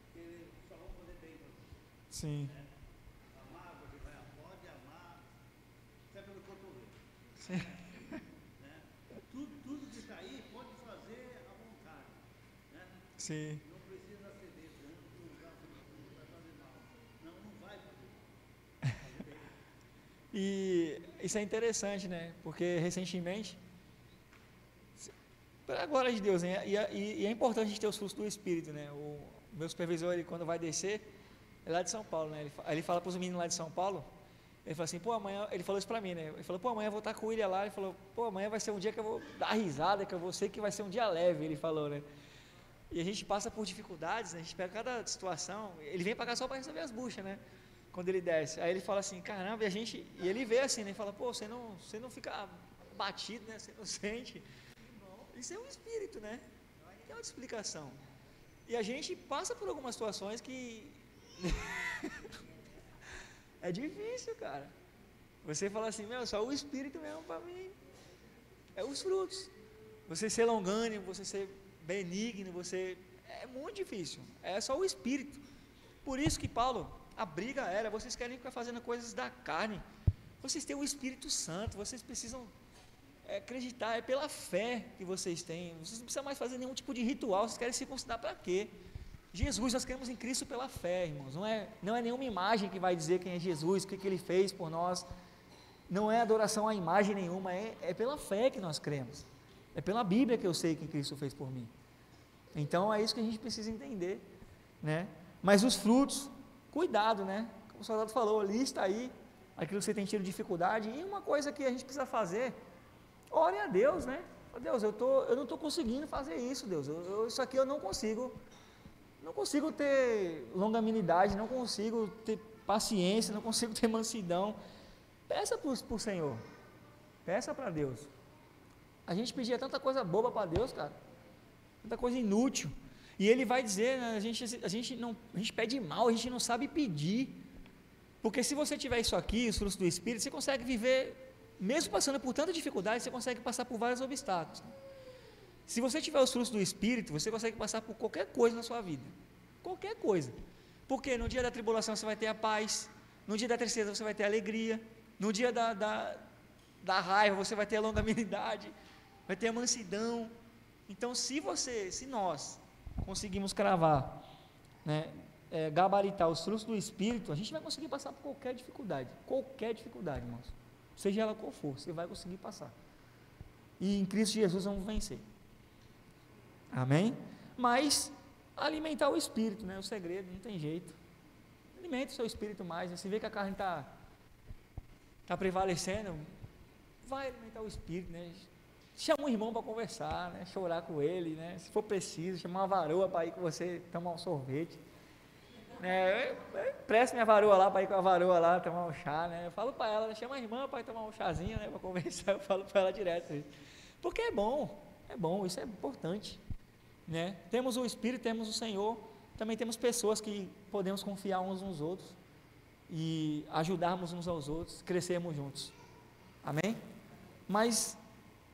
porque eles só vão fazer bem para você. Sim. Né? Amar, você pode amar, até pelo cotovelo. Sim. Né? Tudo que está aí pode fazer à vontade. Né? Sim. Não precisa ceder tanto, não vai fazer mal. Não vai fazer bem. E isso é interessante, né? Porque recentemente, para a glória de Deus, né? E é importante a gente ter os frutos do Espírito, né? O meu supervisor, ele, quando vai descer, é lá de São Paulo, né? Ele fala para os meninos lá de São Paulo, ele fala assim, pô, amanhã, ele falou isso para mim, né? Ele falou, pô, amanhã eu vou estar com o William lá, ele falou, pô, amanhã vai ser um dia que eu vou dar risada, que eu vou sei que vai ser um dia leve, ele falou, né? E a gente passa por dificuldades, né? A gente pega cada situação, ele vem para cá só para resolver as buchas, né? Quando ele desce, aí ele fala assim, caramba, e ele vê assim, né? Ele fala, pô, você não fica batido, né? Você não sente. Isso é um espírito, né? Tem outra explicação. E a gente passa por algumas situações que é difícil, cara. Você fala assim, meu, só o espírito mesmo para mim. É os frutos. Você ser longânimo, você ser benigno, é muito difícil. É só o espírito. Por isso que Paulo, a briga era, vocês querem ficar fazendo coisas da carne. Vocês têm o Espírito Santo, vocês precisam acreditar, é pela fé que vocês têm. Vocês não precisam mais fazer nenhum tipo de ritual. Vocês querem se considerar para quê? Jesus, nós cremos em Cristo pela fé, irmãos. Não é nenhuma imagem que vai dizer quem é Jesus, o que ele fez por nós. Não é adoração a imagem nenhuma, é pela fé que nós cremos. É pela Bíblia que eu sei que Cristo fez por mim. Então é isso que a gente precisa entender, né? Mas os frutos, cuidado, né? Como o soldado falou, lista aí aquilo que você tem tido dificuldade. E uma coisa que a gente precisa fazer, ore a Deus, né? Deus, eu não estou conseguindo fazer isso, Deus. Isso aqui eu não consigo ter longanimidade, não consigo ter paciência, não consigo ter mansidão. Peça para o Senhor, peça para Deus. A gente pedia tanta coisa boba para Deus, cara, tanta coisa inútil. E Ele vai dizer, né, a gente pede mal, a gente não sabe pedir. Porque se você tiver isso aqui, os frutos do Espírito, você consegue viver. Mesmo passando por tanta dificuldade, você consegue passar por vários obstáculos. Se você tiver os frutos do Espírito, você consegue passar por qualquer coisa na sua vida. Qualquer coisa. Porque no dia da tribulação você vai ter a paz, no dia da tristeza você vai ter a alegria, no dia da raiva você vai ter a longanimidade, vai ter a mansidão. Então, se nós conseguimos cravar, né, gabaritar os frutos do Espírito, a gente vai conseguir passar por qualquer dificuldade, irmãos. Seja ela qual for, você vai conseguir passar. E em Cristo Jesus vamos vencer. Amém? Mas alimentar o espírito, né? O segredo, não tem jeito. Alimente o seu espírito mais. Né? Se vê que a carne está prevalecendo, vai alimentar o espírito, né? Chama um irmão para conversar, né? Chorar com ele, né? Se for preciso, chamar uma varoa para ir com você tomar um sorvete. Presta minha varoa lá para ir com a varoa lá tomar um chá, né? Eu falo para ela, chama a irmã para ir tomar um chazinho, né? Para conversar, eu falo para ela direto. Porque é bom, isso é importante, né? Temos o Espírito, temos o Senhor, também temos pessoas que podemos confiar uns nos outros e ajudarmos uns aos outros, crescermos juntos. Amém? Mas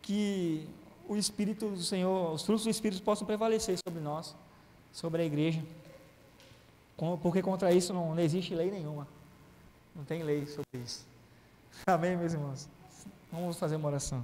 que o Espírito do Senhor, os frutos do Espírito possam prevalecer sobre nós, sobre a igreja. Porque contra isso não existe lei nenhuma. Não tem lei sobre isso. Amém, meus irmãos? Vamos fazer uma oração.